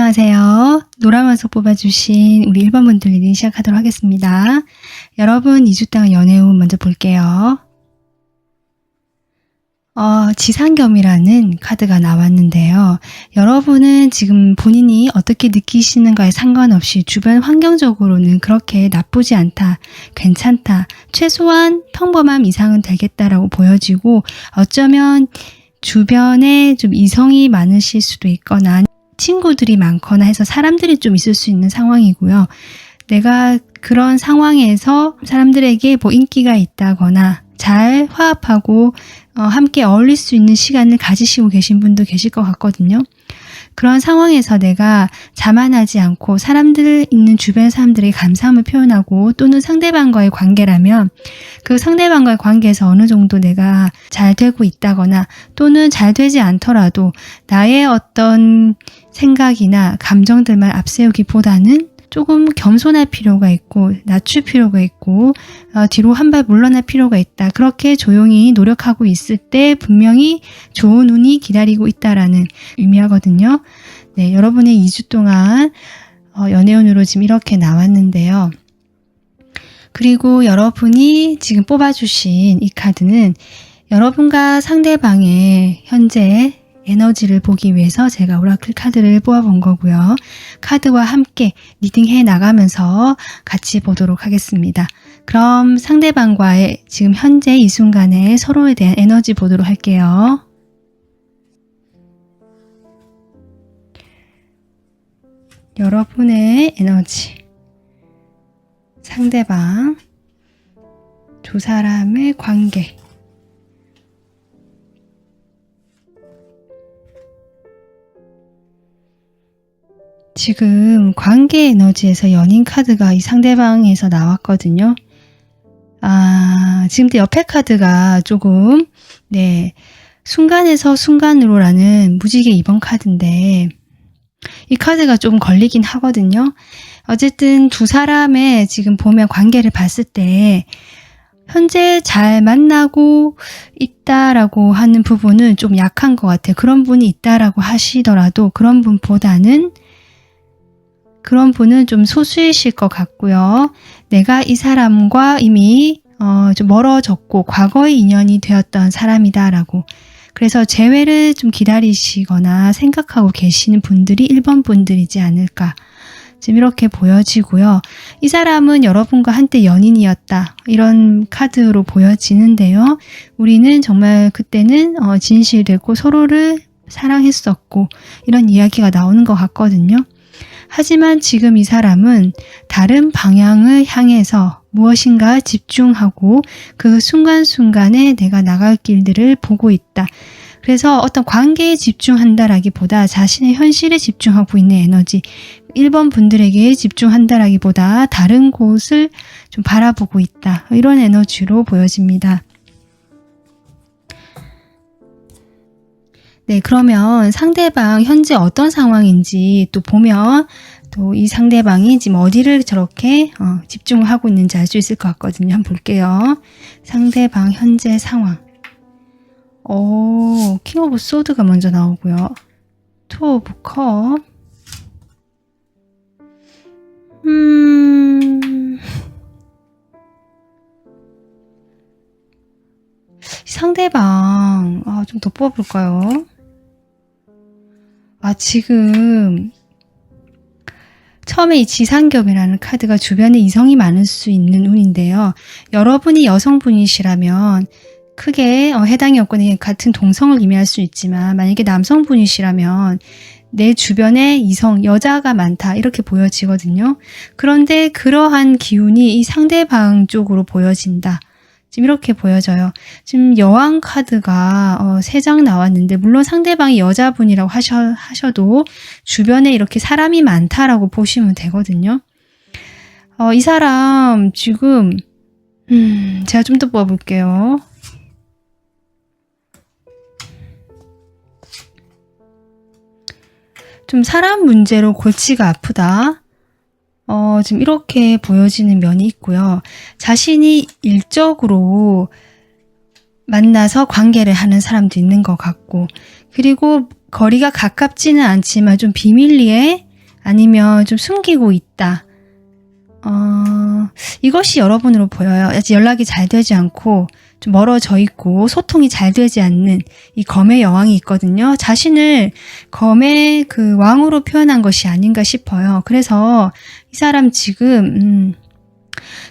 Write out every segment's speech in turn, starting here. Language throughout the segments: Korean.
안녕하세요. 노라마석 뽑아주신 우리 1번 분들 리딩 시작하도록 하겠습니다. 여러분 2주 동안 연애운 먼저 볼게요. 지상겸이라는 카드가 나왔는데요. 여러분은 지금 본인이 어떻게 느끼시는가에 상관없이 주변 환경적으로는 그렇게 나쁘지 않다, 괜찮다, 최소한 평범함 이상은 되겠다라고 보여지고, 어쩌면 주변에 좀 이성이 많으실 수도 있거나 친구들이 많거나 해서 사람들이 좀 있을 수 있는 상황이고요. 내가 그런 상황에서 사람들에게 뭐 인기가 있다거나 잘 화합하고 함께 어울릴 수 있는 시간을 가지시고 계신 분도 계실 것 같거든요. 그런 상황에서 내가 자만하지 않고 사람들 있는 주변 사람들에게 감사함을 표현하고, 또는 상대방과의 관계라면 그 상대방과의 관계에서 어느 정도 내가 잘 되고 있다거나 또는 잘 되지 않더라도 나의 어떤 생각이나 감정들만 앞세우기보다는 조금 겸손할 필요가 있고 낮출 필요가 있고 뒤로 한 발 물러날 필요가 있다. 그렇게 조용히 노력하고 있을 때 분명히 좋은 운이 기다리고 있다라는 의미하거든요. 네, 여러분의 2주 동안 연애운으로 지금 이렇게 나왔는데요. 그리고 여러분이 지금 뽑아주신 이 카드는 여러분과 상대방의 현재 에너지를 보기 위해서 제가 오라클 카드를 뽑아본 거고요. 카드와 함께 리딩해 나가면서 같이 보도록 하겠습니다. 그럼 상대방과의 지금 현재 이 순간에 서로에 대한 에너지 보도록 할게요. 여러분의 에너지, 상대방, 두 사람의 관계, 지금 관계 에너지에서 연인 카드가 이 상대방에서 나왔거든요. 지금 옆에 카드가 조금 순간에서 순간으로라는 무지개 2번 카드인데 이 카드가 조금 걸리긴 하거든요. 어쨌든 두 사람의 지금 보면 관계를 봤을 때 현재 잘 만나고 있다라고 하는 부분은 좀 약한 것 같아요. 그런 분이 있다라고 하시더라도 그런 분은 좀 소수이실 것 같고요. 내가 이 사람과 이미 좀 멀어졌고 과거의 인연이 되었던 사람이다라고, 그래서 재회를 좀 기다리시거나 생각하고 계시는 분들이 1번 분들이지 않을까 지금 이렇게 보여지고요. 이 사람은 여러분과 한때 연인이었다, 이런 카드로 보여지는데요. 우리는 정말 그때는 진실되고 서로를 사랑했었고 이런 이야기가 나오는 것 같거든요. 하지만 지금 이 사람은 다른 방향을 향해서 무엇인가 집중하고 그 순간순간에 내가 나갈 길들을 보고 있다. 그래서 어떤 관계에 집중한다라기보다 자신의 현실에 집중하고 있는 에너지, 1번 분들에게 집중한다라기보다 다른 곳을 좀 바라보고 있다. 이런 에너지로 보여집니다. 네, 그러면 상대방 현재 어떤 상황인지 또 보면 또 이 상대방이 지금 어디를 저렇게 집중을 하고 있는지 알 수 있을 것 같거든요. 한번 볼게요. 상대방 현재 상황. 킹 오브 소드가 먼저 나오고요. 투 오브 컵. 상대방 좀 더 뽑아볼까요? 지금 처음에 이 지상겸이라는 카드가 주변에 이성이 많을 수 있는 운인데요. 여러분이 여성분이시라면 크게 해당이 없거나 같은 동성을 의미할 수 있지만, 만약에 남성분이시라면 내 주변에 이성, 여자가 많다 이렇게 보여지거든요. 그런데 그러한 기운이 이 상대방 쪽으로 보여진다. 지금 이렇게 보여져요. 지금 여왕 카드가 3장 나왔는데, 물론 상대방이 여자분이라고 하셔도 주변에 이렇게 사람이 많다라고 보시면 되거든요. 이 사람 지금 제가 좀 더 뽑아볼게요. 좀 사람 문제로 골치가 아프다. 지금 이렇게 보여지는 면이 있고요. 자신이 일적으로 만나서 관계를 하는 사람도 있는 것 같고, 그리고 거리가 가깝지는 않지만 좀 비밀리에 아니면 좀 숨기고 있다. 이것이 여러분으로 보여요. 아직 연락이 잘 되지 않고 좀 멀어져 있고 소통이 잘 되지 않는 이 검의 여왕이 있거든요. 자신을 검의 그 왕으로 표현한 것이 아닌가 싶어요. 그래서 이 사람 지금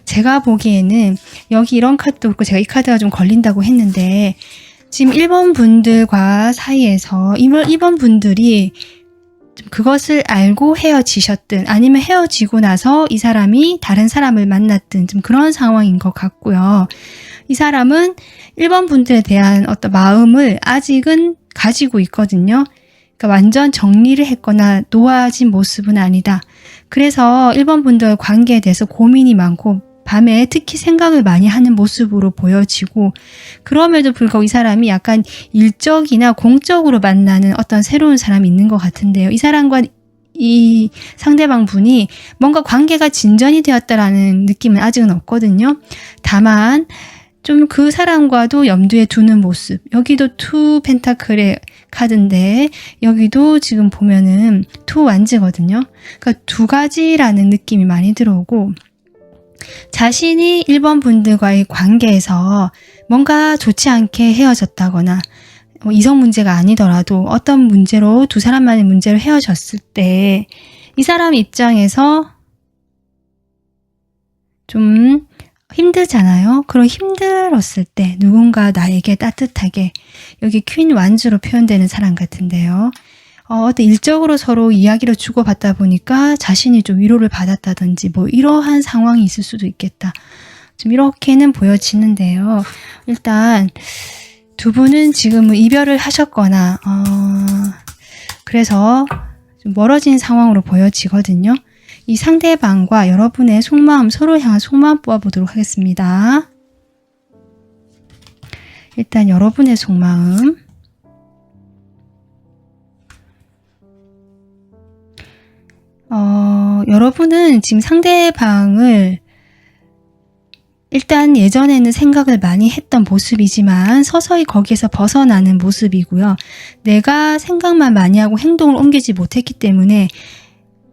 제가 보기에는 여기 이런 카드도 있고 제가 이 카드가 좀 걸린다고 했는데 지금 1번 분들과 사이에서 1번 분들이 좀 그것을 알고 헤어지셨든 아니면 헤어지고 나서 이 사람이 다른 사람을 만났든 좀 그런 상황인 것 같고요. 이 사람은 1번 분들에 대한 어떤 마음을 아직은 가지고 있거든요. 그러니까 완전 정리를 했거나 놓아진 모습은 아니다. 그래서 1번 분들 관계에 대해서 고민이 많고 밤에 특히 생각을 많이 하는 모습으로 보여지고 그럼에도 불구하고 이 사람이 약간 일적이나 공적으로 만나는 어떤 새로운 사람이 있는 것 같은데요. 이 사람과 이 상대방 분이 뭔가 관계가 진전이 되었다라는 느낌은 아직은 없거든요. 다만 좀 그 사람과도 염두에 두는 모습. 여기도 투 펜타클의 카드인데 여기도 지금 보면은 투 완즈거든요. 그러니까 두 가지라는 느낌이 많이 들어오고 자신이 1번 분들과의 관계에서 뭔가 좋지 않게 헤어졌다거나 이성 문제가 아니더라도 어떤 문제로 두 사람만의 문제로 헤어졌을 때 이 사람 입장에서 좀 힘들잖아요. 그런 힘들었을 때 누군가 나에게 따뜻하게 여기 퀸 완주로 표현되는 사람 같은데요. 어떤 일적으로 서로 이야기를 주고받다 보니까 자신이 좀 위로를 받았다든지 뭐 이러한 상황이 있을 수도 있겠다. 좀 이렇게는 보여지는데요. 일단 두 분은 지금은 이별을 하셨거나 그래서 좀 멀어진 상황으로 보여지거든요. 이 상대방과 여러분의 속마음, 서로 향한 속마음 뽑아보도록 하겠습니다. 일단 여러분의 속마음. 여러분은 지금 상대방을 일단 예전에는 생각을 많이 했던 모습이지만 서서히 거기에서 벗어나는 모습이고요. 내가 생각만 많이 하고 행동을 옮기지 못했기 때문에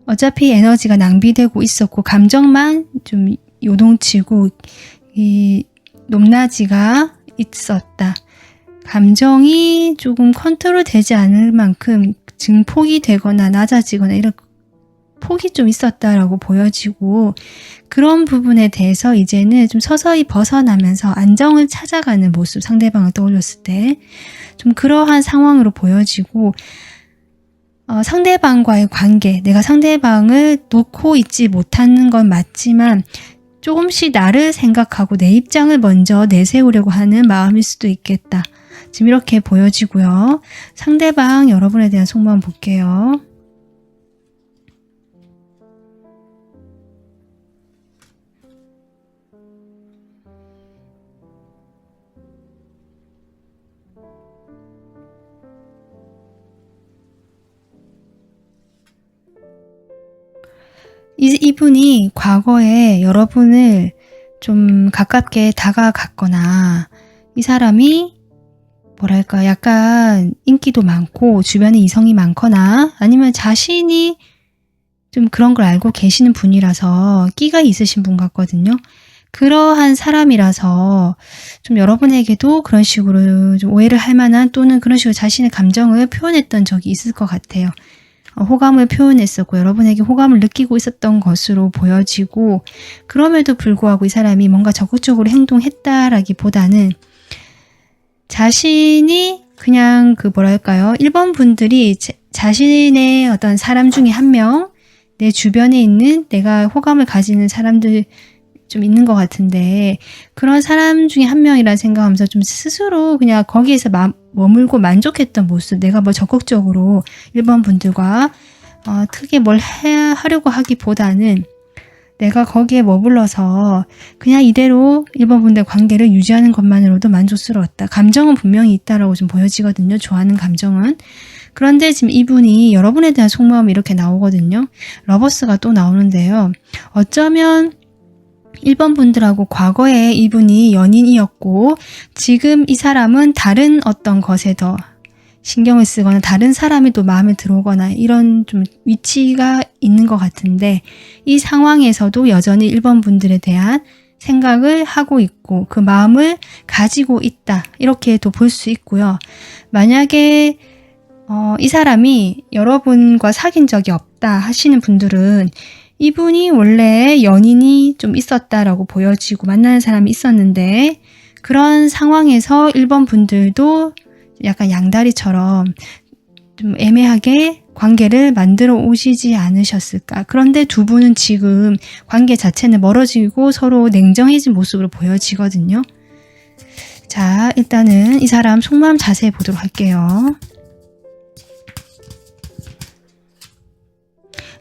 어차피 에너지가 낭비되고 있었고 감정만 좀 요동치고 이 높낮이가 있었다. 감정이 조금 컨트롤 되지 않을 만큼 증폭이 되거나 낮아지거나 이런 폭이 좀 있었다라고 보여지고 그런 부분에 대해서 이제는 좀 서서히 벗어나면서 안정을 찾아가는 모습 상대방을 떠올렸을 때 좀 그러한 상황으로 보여지고 상대방과의 관계 내가 상대방을 놓고 있지 못하는 건 맞지만 조금씩 나를 생각하고 내 입장을 먼저 내세우려고 하는 마음일 수도 있겠다. 지금 이렇게 보여지고요. 상대방 여러분에 대한 속마음 볼게요. 이분이 과거에 여러분을 좀 가깝게 다가갔거나 이 사람이 뭐랄까 약간 인기도 많고 주변에 이성이 많거나 아니면 자신이 좀 그런 걸 알고 계시는 분이라서 끼가 있으신 분 같거든요. 그러한 사람이라서 좀 여러분에게도 그런 식으로 좀 오해를 할 만한 또는 그런 식으로 자신의 감정을 표현했던 적이 있을 것 같아요. 호감을 표현했었고 여러분에게 호감을 느끼고 있었던 것으로 보여지고 그럼에도 불구하고 이 사람이 뭔가 적극적으로 행동했다라기보다는 자신이 그냥 그 뭐랄까요 1번 분들이 자신의 어떤 사람 중에 한 명 내 주변에 있는 내가 호감을 가지는 사람들 좀 있는 것 같은데 그런 사람 중에 한 명이라 생각하면서 좀 스스로 그냥 거기에서 머물고 만족했던 모습 내가 뭐 적극적으로 1번 분들과 크게 뭘 하려고 하기보다는 내가 거기에 머물러서 그냥 이대로 1번 분들 관계를 유지하는 것만으로도 만족스러웠다. 감정은 분명히 있다라고 좀 보여지거든요. 좋아하는 감정은. 그런데 지금 이분이 여러분에 대한 속마음이 이렇게 나오거든요. 러버스가 또 나오는데요. 어쩌면 1번 분들하고 과거에 이분이 연인이었고 지금 이 사람은 다른 어떤 것에 더 신경을 쓰거나 다른 사람이 또 마음에 들어오거나 이런 좀 위치가 있는 것 같은데, 이 상황에서도 여전히 1번 분들에 대한 생각을 하고 있고 그 마음을 가지고 있다, 이렇게도 볼 수 있고요. 만약에 이 사람이 여러분과 사귄 적이 없다 하시는 분들은 이분이 원래 연인이 좀 있었다라고 보여지고 만나는 사람이 있었는데, 그런 상황에서 1번 분들도 약간 양다리처럼 좀 애매하게 관계를 만들어 오시지 않으셨을까. 그런데 두 분은 지금 관계 자체는 멀어지고 서로 냉정해진 모습으로 보여지거든요. 자, 일단은 이 사람 속마음 자세히 보도록 할게요.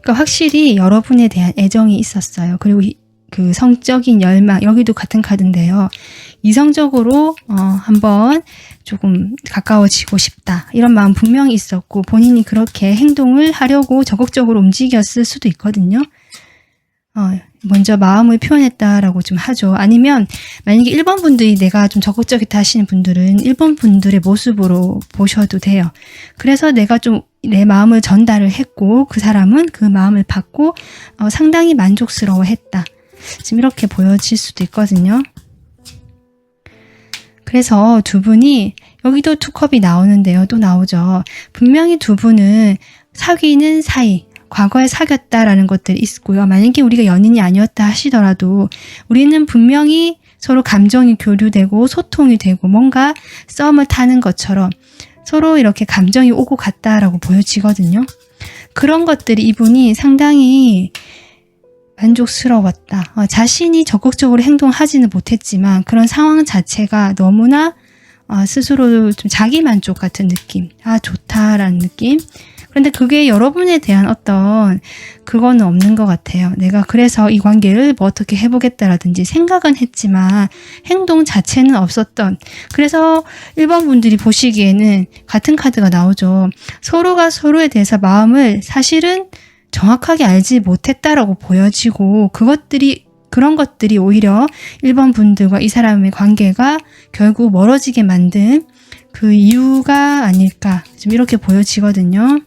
그러니까 확실히 여러분에 대한 애정이 있었어요. 그리고 그 성적인 열망, 여기도 같은 카드인데요. 이성적으로 한번 조금 가까워지고 싶다, 이런 마음 분명히 있었고 본인이 그렇게 행동을 하려고 적극적으로 움직였을 수도 있거든요. 먼저 마음을 표현했다라고 좀 하죠. 아니면 만약에 1번 분들이 내가 좀 적극적이다 하시는 분들은 1번 분들의 모습으로 보셔도 돼요. 그래서 내가 좀 내 마음을 전달을 했고 그 사람은 그 마음을 받고 상당히 만족스러워 했다, 지금 이렇게 보여질 수도 있거든요. 그래서 두 분이, 여기도 투컵이 나오는데요. 또 나오죠. 분명히 두 분은 사귀는 사이, 과거에 사귀었다라는 것들이 있고요. 만약에 우리가 연인이 아니었다 하시더라도 우리는 분명히 서로 감정이 교류되고 소통이 되고 뭔가 썸을 타는 것처럼 서로 이렇게 감정이 오고 갔다라고 보여지거든요. 그런 것들이 이분이 상당히 만족스러웠다. 자신이 적극적으로 행동하지는 못했지만 그런 상황 자체가 너무나 스스로 좀 자기 만족 같은 느낌, 좋다라는 느낌. 그런데 그게 여러분에 대한 어떤 그거는 없는 것 같아요. 내가 그래서 이 관계를 뭐 어떻게 해보겠다라든지 생각은 했지만 행동 자체는 없었던, 그래서 1번 분들이 보시기에는 같은 카드가 나오죠. 서로가 서로에 대해서 마음을 사실은 정확하게 알지 못했다라고 보여지고 그런 것들이 오히려 1번 분들과 이 사람의 관계가 결국 멀어지게 만든 그 이유가 아닐까, 좀 이렇게 보여지거든요.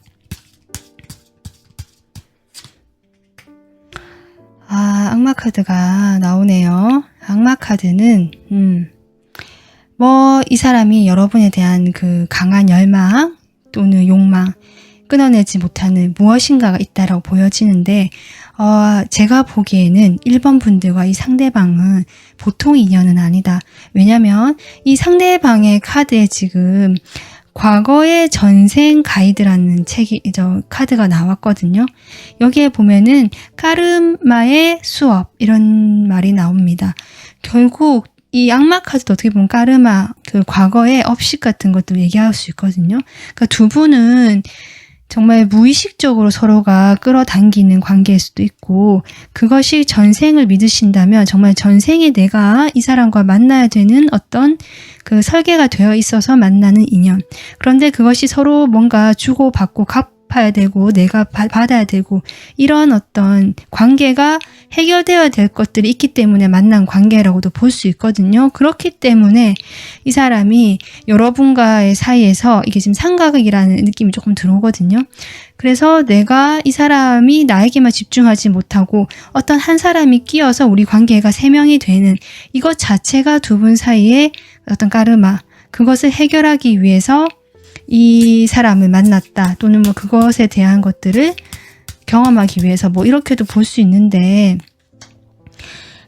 악마 카드가 나오네요. 악마 카드는 이 사람이 여러분에 대한 그 강한 열망 또는 욕망, 끊어내지 못하는 무엇인가가 있다라고 보여지는데, 제가 보기에는 1번 분들과 이 상대방은 보통 인연은 아니다. 왜냐면 이 상대방의 카드에 지금 과거의 전생 가이드라는 카드가 나왔거든요. 여기에 보면은 까르마의 수업, 이런 말이 나옵니다. 결국 이 악마 카드도 어떻게 보면 까르마, 그 과거의 업식 같은 것도 얘기할 수 있거든요. 그러니까 두 분은 정말 무의식적으로 서로가 끌어당기는 관계일 수도 있고, 그것이 전생을 믿으신다면 정말 전생에 내가 이 사람과 만나야 되는 어떤 그 설계가 되어 있어서 만나는 인연. 그런데 그것이 서로 뭔가 주고받고 갚아야 되고 내가 받아야 되고 이런 어떤 관계가 해결되어야 될 것들이 있기 때문에 만난 관계라고도 볼 수 있거든요. 그렇기 때문에 이 사람이 여러분과의 사이에서 이게 지금 삼각이라는 느낌이 조금 들어오거든요. 그래서 내가 이 사람이 나에게만 집중하지 못하고 어떤 한 사람이 끼어서 우리 관계가 3명이 되는 이것 자체가 두 분 사이에 어떤 까르마, 그것을 해결하기 위해서 이 사람을 만났다, 또는 그것에 대한 것들을 경험하기 위해서 이렇게도 볼 수 있는데,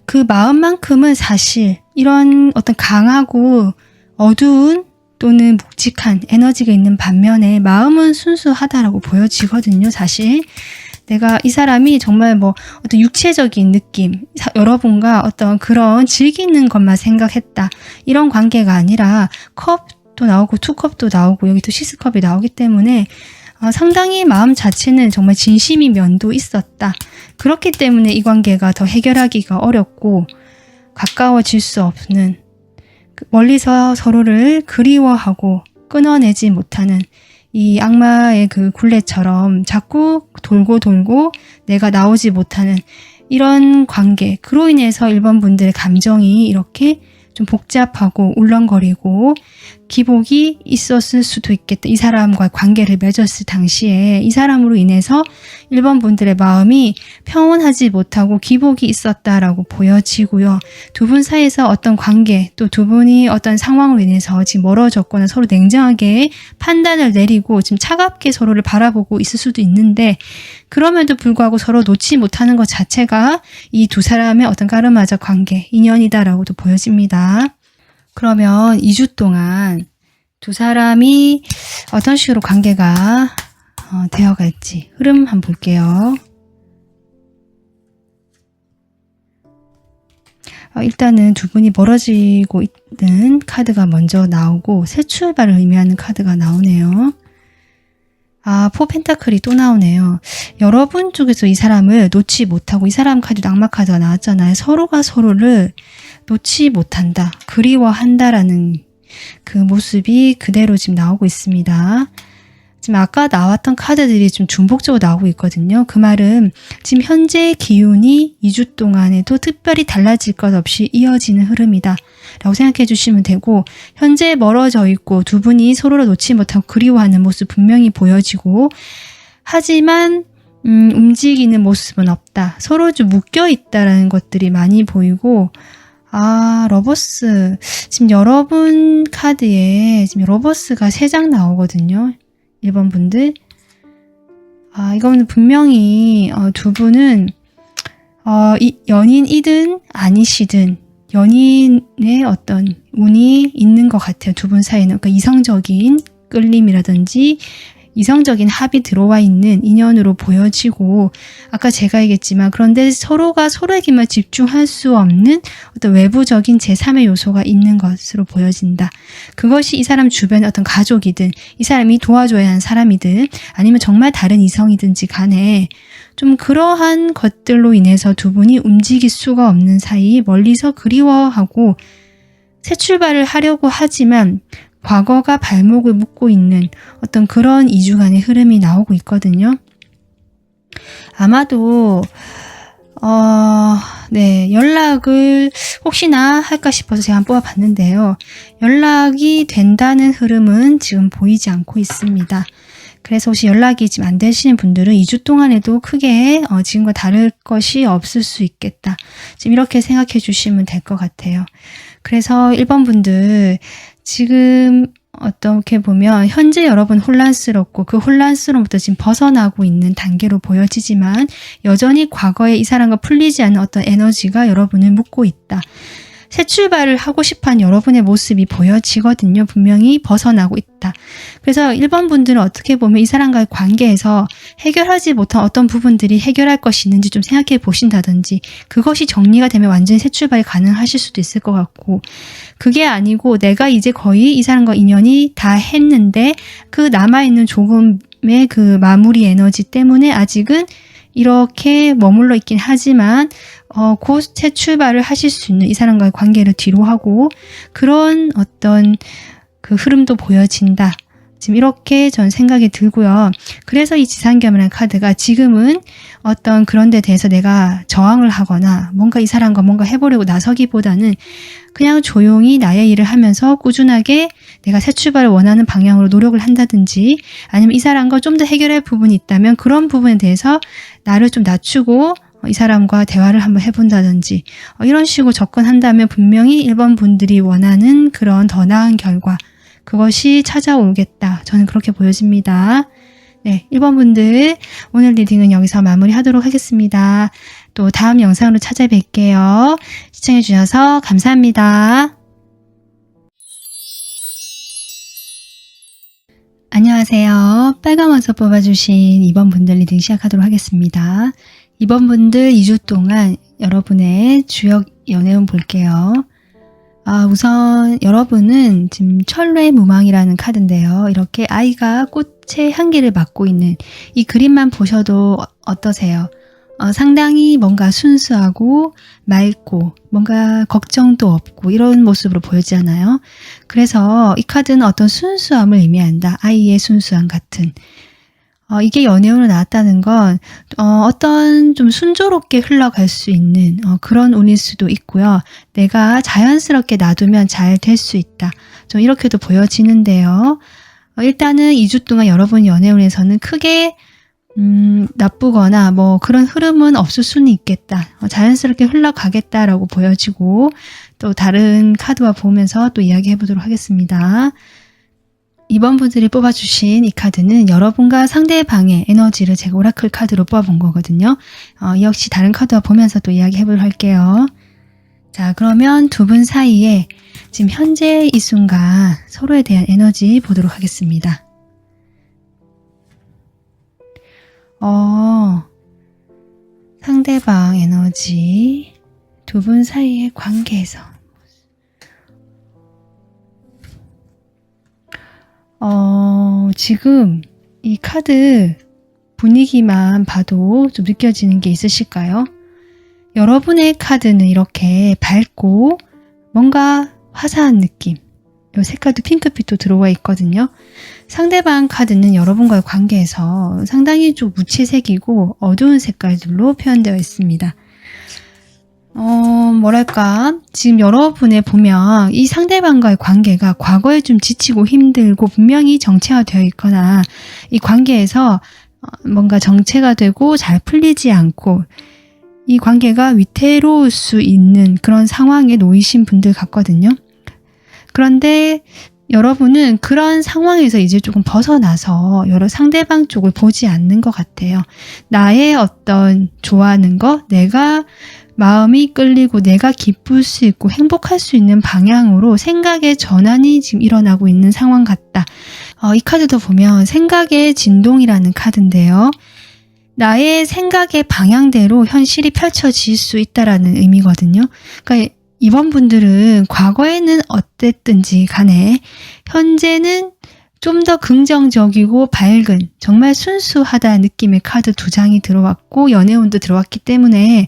그 마음만큼은 사실 이런 어떤 강하고 어두운 또는 묵직한 에너지가 있는 반면에 마음은 순수하다라고 보여지거든요. 사실 내가 이 사람이 정말 어떤 육체적인 느낌, 여러분과 어떤 그런 즐기는 것만 생각했다, 이런 관계가 아니라 컵도 나오고 투컵도 나오고 여기 또 시스컵이 나오기 때문에 상당히 마음 자체는 정말 진심인 면도 있었다. 그렇기 때문에 이 관계가 더 해결하기가 어렵고 가까워질 수 없는, 멀리서 서로를 그리워하고 끊어내지 못하는 이 악마의 그 굴레처럼 자꾸 돌고 내가 나오지 못하는 이런 관계, 그로 인해서 1번 분들의 감정이 이렇게 좀 복잡하고 울렁거리고 기복이 있었을 수도 있겠다. 이 사람과 관계를 맺었을 당시에 이 사람으로 인해서 1번 분들의 마음이 평온하지 못하고 기복이 있었다라고 보여지고요. 두 분 사이에서 어떤 관계 또 두 분이 어떤 상황으로 인해서 지금 멀어졌거나 서로 냉정하게 판단을 내리고 지금 차갑게 서로를 바라보고 있을 수도 있는데 그럼에도 불구하고 서로 놓지 못하는 것 자체가 이 두 사람의 어떤 까르마적 관계, 인연이다라고도 보여집니다. 그러면 2주 동안 두 사람이 어떤 식으로 관계가 되어갈지 흐름 한번 볼게요. 일단은 두 분이 멀어지고 있는 카드가 먼저 나오고 새 출발을 의미하는 카드가 나오네요. 포 펜타클이 또 나오네요. 여러분 쪽에서 이 사람을 놓지 못하고 이 사람 카드 악마 카드가 나왔잖아요. 서로가 서로를 놓지 못한다, 그리워한다라는 그 모습이 그대로 지금 나오고 있습니다. 지금 아까 나왔던 카드들이 좀 중복적으로 나오고 있거든요. 그 말은 지금 현재의 기운이 2주 동안에도 특별히 달라질 것 없이 이어지는 흐름이다 라고 생각해 주시면 되고, 현재 멀어져 있고 두 분이 서로를 놓지 못하고 그리워하는 모습 분명히 보여지고, 하지만 움직이는 모습은 없다, 서로 좀 묶여 있다라는 것들이 많이 보이고, 러버스. 지금 여러분 카드에 지금 러버스가 3장 나오거든요. 1번 분들. 이거는 분명히 두 분은 연인이든 아니시든 연인의 어떤 운이 있는 것 같아요. 두 분 사이는. 그러니까 이성적인 끌림이라든지 이성적인 합이 들어와 있는 인연으로 보여지고, 아까 제가 얘기했지만 그런데 서로가 서로에게만 집중할 수 없는 어떤 외부적인 제3의 요소가 있는 것으로 보여진다. 그것이 이 사람 주변의 어떤 가족이든 이 사람이 도와줘야 하는 사람이든 아니면 정말 다른 이성이든지 간에 좀 그러한 것들로 인해서 두 분이 움직일 수가 없는 사이 멀리서 그리워하고 새 출발을 하려고 하지만 과거가 발목을 묶고 있는 어떤 그런 2주간의 흐름이 나오고 있거든요. 아마도 연락을 혹시나 할까 싶어서 제가 한번 뽑아봤는데요. 연락이 된다는 흐름은 지금 보이지 않고 있습니다. 그래서 혹시 연락이 지금 안 되시는 분들은 2주 동안에도 크게 지금과 다를 것이 없을 수 있겠다. 지금 이렇게 생각해 주시면 될 것 같아요. 그래서 1번 분들 지금 어떻게 보면 현재 여러분 혼란스럽고 그 혼란스러움부터 지금 벗어나고 있는 단계로 보여지지만 여전히 과거에 이 사람과 풀리지 않은 어떤 에너지가 여러분을 묶고 있다. 새 출발을 하고 싶어하는 여러분의 모습이 보여지거든요. 분명히 벗어나고 있다. 그래서 1번 분들은 어떻게 보면 이 사람과의 관계에서 해결하지 못한 어떤 부분들이 해결할 것이 있는지 좀 생각해 보신다든지, 그것이 정리가 되면 완전히 새 출발이 가능하실 수도 있을 것 같고, 그게 아니고 내가 이제 거의 이 사람과 인연이 다 했는데 그 남아있는 조금의 그 마무리 에너지 때문에 아직은 이렇게 머물러 있긴 하지만 곧 새 출발을 하실 수 있는 이 사람과의 관계를 뒤로 하고 그런 어떤 그 흐름도 보여진다. 지금 이렇게 전 생각이 들고요. 그래서 이 지상겸이라는 카드가 지금은 어떤 그런 데 대해서 내가 저항을 하거나 뭔가 이 사람과 뭔가 해보려고 나서기보다는 그냥 조용히 나의 일을 하면서 꾸준하게 내가 새 출발을 원하는 방향으로 노력을 한다든지, 아니면 이 사람과 좀 더 해결할 부분이 있다면 그런 부분에 대해서 나를 좀 낮추고 이 사람과 대화를 한번 해본다든지, 이런 식으로 접근한다면 분명히 1번 분들이 원하는 그런 더 나은 결과, 그것이 찾아오겠다. 저는 그렇게 보여집니다. 네, 1번 분들 오늘 리딩은 여기서 마무리하도록 하겠습니다. 또 다음 영상으로 찾아뵐게요. 시청해주셔서 감사합니다. 안녕하세요. 빨간 원서 뽑아주신 2번 분들 리딩 시작하도록 하겠습니다. 2번 분들 2주 동안 여러분의 주역 연애운 볼게요. 우선 여러분은 지금 철뇌 무망이라는 카드인데요. 이렇게 아이가 꽃의 향기를 맡고 있는 이 그림만 보셔도 어떠세요? 상당히 뭔가 순수하고 맑고 뭔가 걱정도 없고 이런 모습으로 보이잖아요. 그래서 이 카드는 어떤 순수함을 의미한다. 아이의 순수함 같은. 이게 연애운으로 나왔다는 건 어떤 좀 순조롭게 흘러갈 수 있는 그런 운일 수도 있고요. 내가 자연스럽게 놔두면 잘 될 수 있다. 좀 이렇게도 보여지는데요. 일단은 2주 동안 여러분 연애운에서는 크게 나쁘거나 뭐 그런 흐름은 없을 수는 있겠다. 자연스럽게 흘러가겠다라고 보여지고, 또 다른 카드와 보면서 또 이야기해 보도록 하겠습니다. 이번 분들이 뽑아주신 이 카드는 여러분과 상대방의 에너지를 제가 오라클 카드로 뽑아본 거거든요. 역시 다른 카드와 보면서 또 이야기 해보도록 할게요. 자, 그러면 두 분 사이에 지금 현재 이 순간 서로에 대한 에너지 보도록 하겠습니다. 상대방 에너지, 두 분 사이의 관계에서 지금 이 카드 분위기만 봐도 좀 느껴지는 게 있으실까요? 여러분의 카드는 이렇게 밝고 뭔가 화사한 느낌, 이 색깔도 핑크빛도 들어와 있거든요. 상대방 카드는 여러분과의 관계에서 상당히 좀 무채색이고 어두운 색깔들로 표현되어 있습니다. 뭐랄까, 지금 여러분의 보면 이 상대방과의 관계가 과거에 좀 지치고 힘들고 분명히 정체가 되어 있거나 이 관계에서 뭔가 정체가 되고 잘 풀리지 않고 이 관계가 위태로울 수 있는 그런 상황에 놓이신 분들 같거든요. 그런데 여러분은 그런 상황에서 이제 조금 벗어나서 여러 상대방 쪽을 보지 않는 것 같아요. 나의 어떤 좋아하는 거, 내가 마음이 끌리고 내가 기쁠 수 있고 행복할 수 있는 방향으로 생각의 전환이 지금 일어나고 있는 상황 같다. 이 카드도 보면 생각의 진동이라는 카드인데요. 나의 생각의 방향대로 현실이 펼쳐질 수 있다라는 의미거든요. 그러니까 이번 분들은 과거에는 어땠든지 간에 현재는 좀 더 긍정적이고 밝은, 정말 순수하다는 느낌의 카드 2장이 들어왔고 연애운도 들어왔기 때문에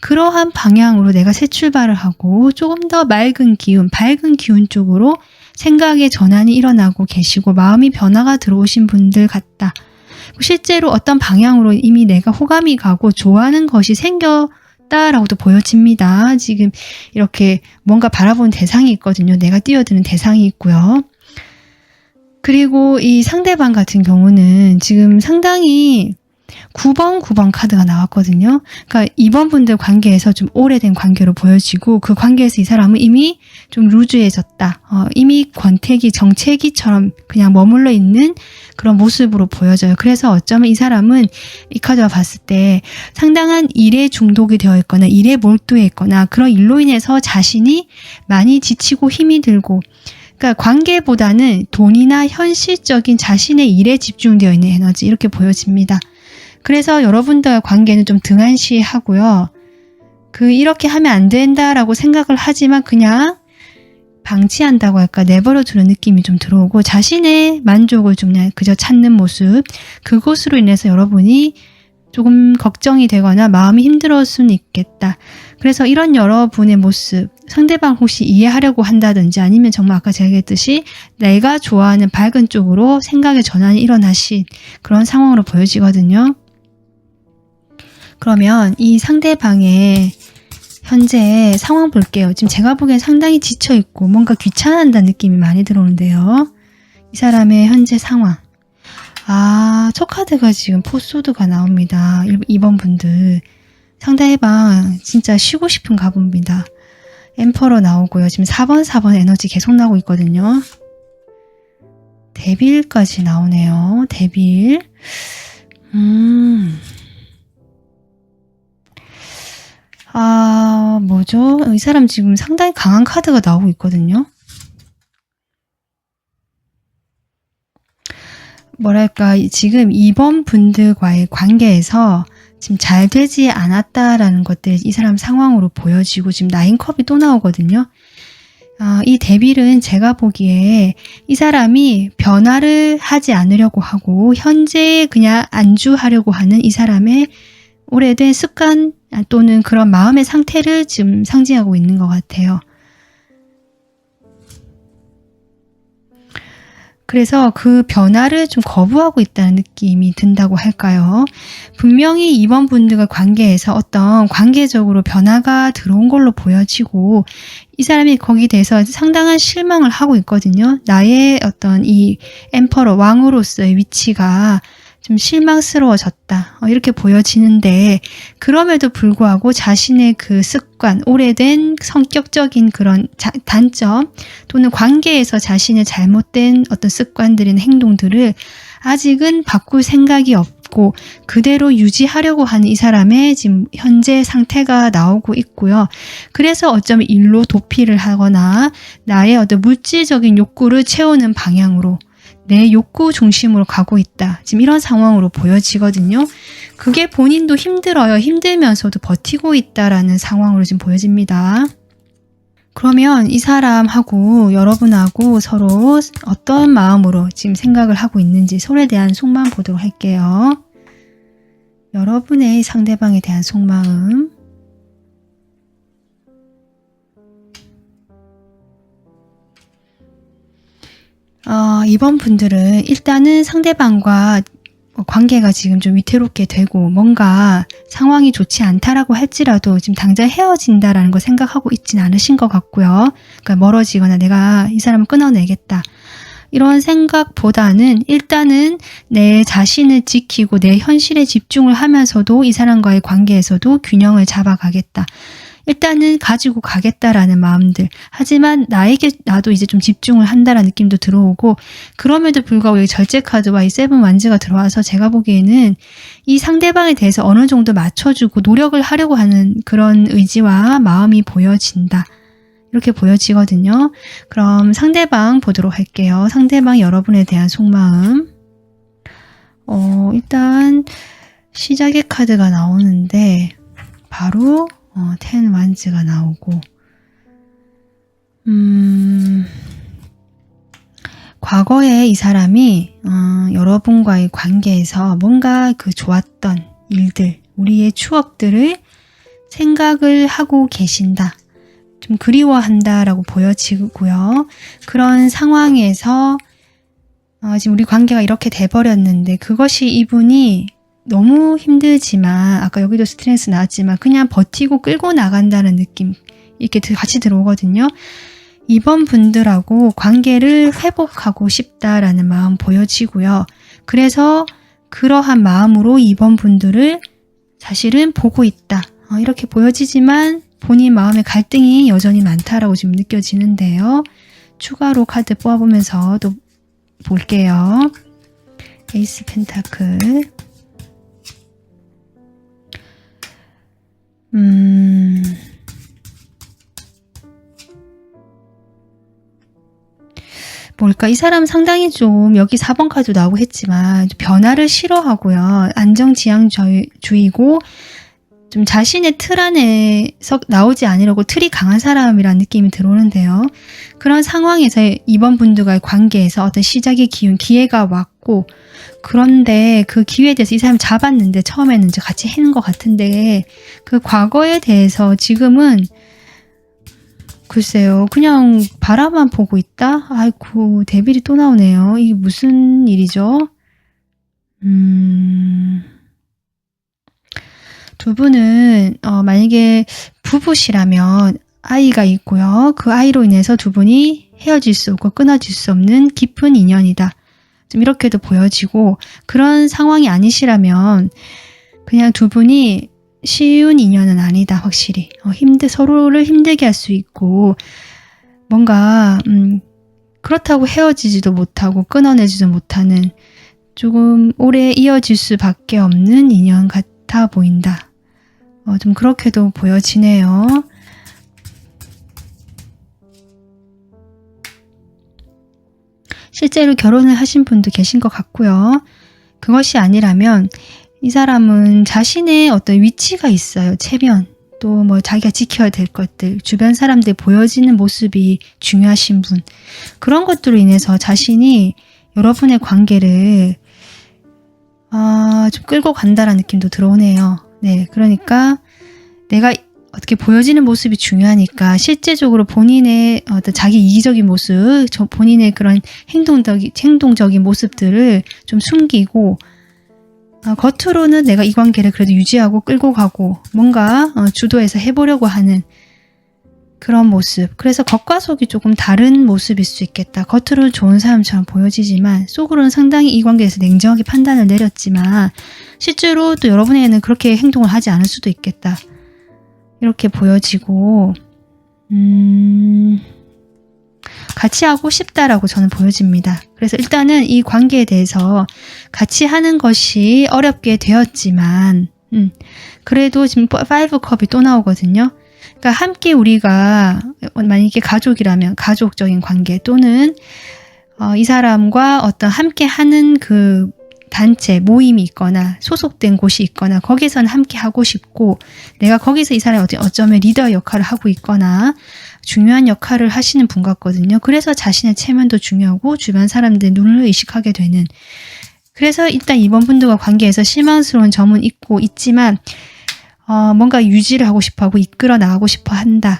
그러한 방향으로 내가 새 출발을 하고 조금 더 맑은 기운, 밝은 기운 쪽으로 생각의 전환이 일어나고 계시고 마음이 변화가 들어오신 분들 같다. 실제로 어떤 방향으로 이미 내가 호감이 가고 좋아하는 것이 생겼다라고도 보여집니다. 지금 이렇게 뭔가 바라보는 대상이 있거든요. 내가 뛰어드는 대상이 있고요. 그리고 이 상대방 같은 경우는 지금 상당히 9번 카드가 나왔거든요. 그러니까 이번 분들 관계에서 좀 오래된 관계로 보여지고 그 관계에서 이 사람은 이미 좀 루즈해졌다. 이미 권태기, 정체기처럼 그냥 머물러 있는 그런 모습으로 보여져요. 그래서 어쩌면 이 사람은 이 카드와 봤을 때 상당한 일에 중독이 되어 있거나 일에 몰두해 있거나 그런 일로 인해서 자신이 많이 지치고 힘이 들고, 그러니까 관계보다는 돈이나 현실적인 자신의 일에 집중되어 있는 에너지, 이렇게 보여집니다. 그래서 여러분들의 관계는 좀 등한시하고요. 이렇게 하면 안 된다라고 생각을 하지만 그냥 방치한다고 할까, 내버려두는 느낌이 좀 들어오고 자신의 만족을 좀 그냥 그저 찾는 모습, 그것으로 인해서 여러분이 조금 걱정이 되거나 마음이 힘들어할 수는 있겠다. 그래서 이런 여러분의 모습, 상대방 혹시 이해하려고 한다든지 아니면 정말 아까 제가 얘기했듯이 내가 좋아하는 밝은 쪽으로 생각의 전환이 일어나신 그런 상황으로 보여지거든요. 그러면 이 상대방의 현재 상황 볼게요. 지금 제가 보기엔 상당히 지쳐있고 뭔가 귀찮아한다는 느낌이 많이 들어오는데요. 이 사람의 현재 상황. 첫 카드가 지금 포소드가 나옵니다. 2번 분들. 상대방 진짜 쉬고 싶은가 봅니다. 엠퍼러 나오고요. 지금 4번 에너지 계속 나오고 있거든요. 데빌까지 나오네요. 데빌. 뭐죠? 이 사람 지금 상당히 강한 카드가 나오고 있거든요. 뭐랄까, 지금 이번 분들과의 관계에서 지금 잘 되지 않았다라는 것들이 이 사람 상황으로 보여지고 지금 9컵이 또 나오거든요. 이 데빌은 제가 보기에 이 사람이 변화를 하지 않으려고 하고 현재에 그냥 안주하려고 하는 이 사람의 오래된 습관 또는 그런 마음의 상태를 지금 상징하고 있는 것 같아요. 그래서 그 변화를 좀 거부하고 있다는 느낌이 든다고 할까요? 분명히 이번 분들과 관계에서 어떤 관계적으로 변화가 들어온 걸로 보여지고 이 사람이 거기에 대해서 상당한 실망을 하고 있거든요. 나의 어떤 이 엠퍼러 왕으로서의 위치가 좀 실망스러워졌다. 이렇게 보여지는데 그럼에도 불구하고 자신의 그 습관, 오래된 성격적인 그런 단점 또는 관계에서 자신의 잘못된 어떤 습관들이나 행동들을 아직은 바꿀 생각이 없고 그대로 유지하려고 하는 이 사람의 지금 현재 상태가 나오고 있고요. 그래서 어쩌면 일로 도피를 하거나 나의 어떤 물질적인 욕구를 채우는 방향으로 내 욕구 중심으로 가고 있다. 지금 이런 상황으로 보여지거든요. 그게 본인도 힘들어요. 힘들면서도 버티고 있다라는 상황으로 지금 보여집니다. 그러면 이 사람하고 여러분하고 서로 어떤 마음으로 지금 생각을 하고 있는지 서로에 대한 속마음 보도록 할게요. 여러분의 상대방에 대한 속마음. 이번 분들은 일단은 상대방과 관계가 지금 좀 위태롭게 되고 뭔가 상황이 좋지 않다라고 할지라도 지금 당장 헤어진다라는 거 생각하고 있진 않으신 것 같고요. 그러니까 멀어지거나 내가 이 사람을 끊어내겠다. 이런 생각보다는 일단은 내 자신을 지키고 내 현실에 집중을 하면서도 이 사람과의 관계에서도 균형을 잡아가겠다. 일단은 가지고 가겠다라는 마음들. 하지만 나도 이제 좀 집중을 한다라는 느낌도 들어오고 그럼에도 불구하고 여기 절제 카드와 이 세븐 완즈가 들어와서 제가 보기에는 이 상대방에 대해서 어느 정도 맞춰주고 노력을 하려고 하는 그런 의지와 마음이 보여진다. 이렇게 보여지거든요. 그럼 상대방 보도록 할게요. 상대방 여러분에 대한 속마음. 일단 시작의 카드가 나오는데 바로 10 완즈가 나오고 과거에 이 사람이 여러분과의 관계에서 뭔가 그 좋았던 일들, 우리의 추억들을 생각을 하고 계신다. 좀 그리워한다라고 보여지고요. 그런 상황에서 지금 우리 관계가 이렇게 돼버렸는데 그것이 이분이 너무 힘들지만 아까 여기도 스트레스 나왔지만 그냥 버티고 끌고 나간다는 느낌 이렇게 같이 들어오거든요. 이번 분들하고 관계를 회복하고 싶다라는 마음 보여지고요. 그래서 그러한 마음으로 이번 분들을 사실은 보고 있다. 이렇게 보여지지만 본인 마음의 갈등이 여전히 많다라고 지금 느껴지는데요. 추가로 카드 뽑아보면서 또 볼게요. 에이스 펜타클. 뭘까? 이 사람 상당히 좀 여기 4번 카드 나오고 했지만 변화를 싫어하고요. 안정지향주의고 좀 자신의 틀 안에서 나오지 않으려고 틀이 강한 사람이라는 느낌이 들어오는데요. 그런 상황에서 이번 분들과의 관계에서 어떤 시작의 기회가 왔고 그런데 그 기회에 대해서 이 사람이 잡았는데 처음에는 이제 같이 해는 것 같은데 그 과거에 대해서 지금은 글쎄요. 그냥 바라만 보고 있다? 아이고 데빌이 또 나오네요. 이게 무슨 일이죠? 두 분은 만약에 부부시라면 아이가 있고요. 그 아이로 인해서 두 분이 헤어질 수 없고 끊어질 수 없는 깊은 인연이다. 좀 이렇게도 보여지고 그런 상황이 아니시라면 그냥 두 분이 쉬운 인연은 아니다. 확실히 서로를 힘들게 할 수 있고 뭔가 그렇다고 헤어지지도 못하고 끊어내지도 못하는 조금 오래 이어질 수밖에 없는 인연 같아 보인다. 좀 그렇게도 보여지네요. 실제로 결혼을 하신 분도 계신 것 같고요. 그것이 아니라면 이 사람은 자신의 어떤 위치가 있어요. 체면, 또 뭐 자기가 지켜야 될 것들, 주변 사람들이 보여지는 모습이 중요하신 분. 그런 것들로 인해서 자신이 여러분의 관계를 좀 끌고 간다라는 느낌도 들어오네요. 네, 그러니까 내가 어떻게 보여지는 모습이 중요하니까 실제적으로 본인의 어떤 자기 이기적인 모습, 본인의 그런 행동적인 모습들을 좀 숨기고 겉으로는 내가 이 관계를 그래도 유지하고 끌고 가고 뭔가 주도해서 해보려고 하는 그런 모습. 그래서 겉과 속이 조금 다른 모습일 수 있겠다. 겉으로는 좋은 사람처럼 보여지지만 속으로는 상당히 이 관계에서 냉정하게 판단을 내렸지만 실제로 또 여러분에게는 그렇게 행동을 하지 않을 수도 있겠다. 이렇게 보여지고 같이 하고 싶다라고 저는 보여집니다. 그래서 일단은 이 관계에 대해서 같이 하는 것이 어렵게 되었지만 그래도 지금 5컵이 또 나오거든요. 그러니까 함께 우리가 만약에 가족이라면 가족적인 관계 또는 이 사람과 어떤 함께 하는 그 단체, 모임이 있거나 소속된 곳이 있거나 거기서는 함께 하고 싶고 내가 거기서 이 사람이 어쩌면 리더 역할을 하고 있거나 중요한 역할을 하시는 분 같거든요. 그래서 자신의 체면도 중요하고 주변 사람들의 눈을 의식하게 되는 그래서 일단 이번 분들과 관계에서 실망스러운 점은 있지만 뭔가 유지를 하고 싶어하고 이끌어 나가고 싶어 한다.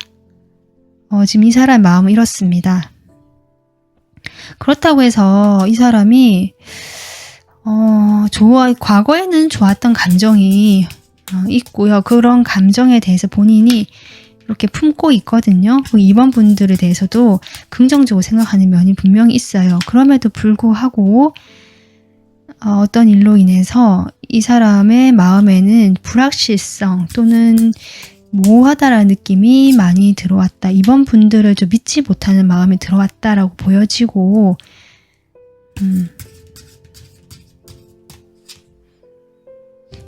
지금 이 사람의 마음은 이렇습니다. 그렇다고 해서 이 사람이 과거에는 좋았던 감정이 있고요. 그런 감정에 대해서 본인이 이렇게 품고 있거든요. 이번 분들에 대해서도 긍정적으로 생각하는 면이 분명히 있어요. 그럼에도 불구하고 어떤 일로 인해서 이 사람의 마음에는 불확실성 또는 모호하다라는 느낌이 많이 들어왔다. 이번 분들을 좀 믿지 못하는 마음이 들어왔다라고 보여지고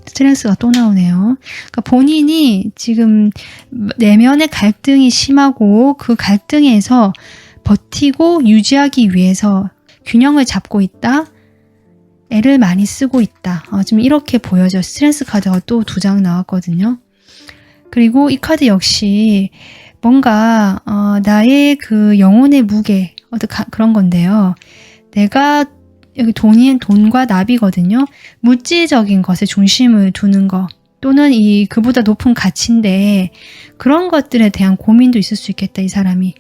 스트레스가 또 나오네요. 그러니까 본인이 지금 내면의 갈등이 심하고 그 갈등에서 버티고 유지하기 위해서 균형을 잡고 있다. 애를 많이 쓰고 있다. 지금 이렇게 보여져요. 스트레스 카드가 또 2장 나왔거든요. 그리고 이 카드 역시 뭔가 나의 그 영혼의 무게 그런 건데요. 내가 여기 돈과 나비거든요. 물질적인 것에 중심을 두는 거 또는 그보다 높은 가치인데 그런 것들에 대한 고민도 있을 수 있겠다. 이 사람이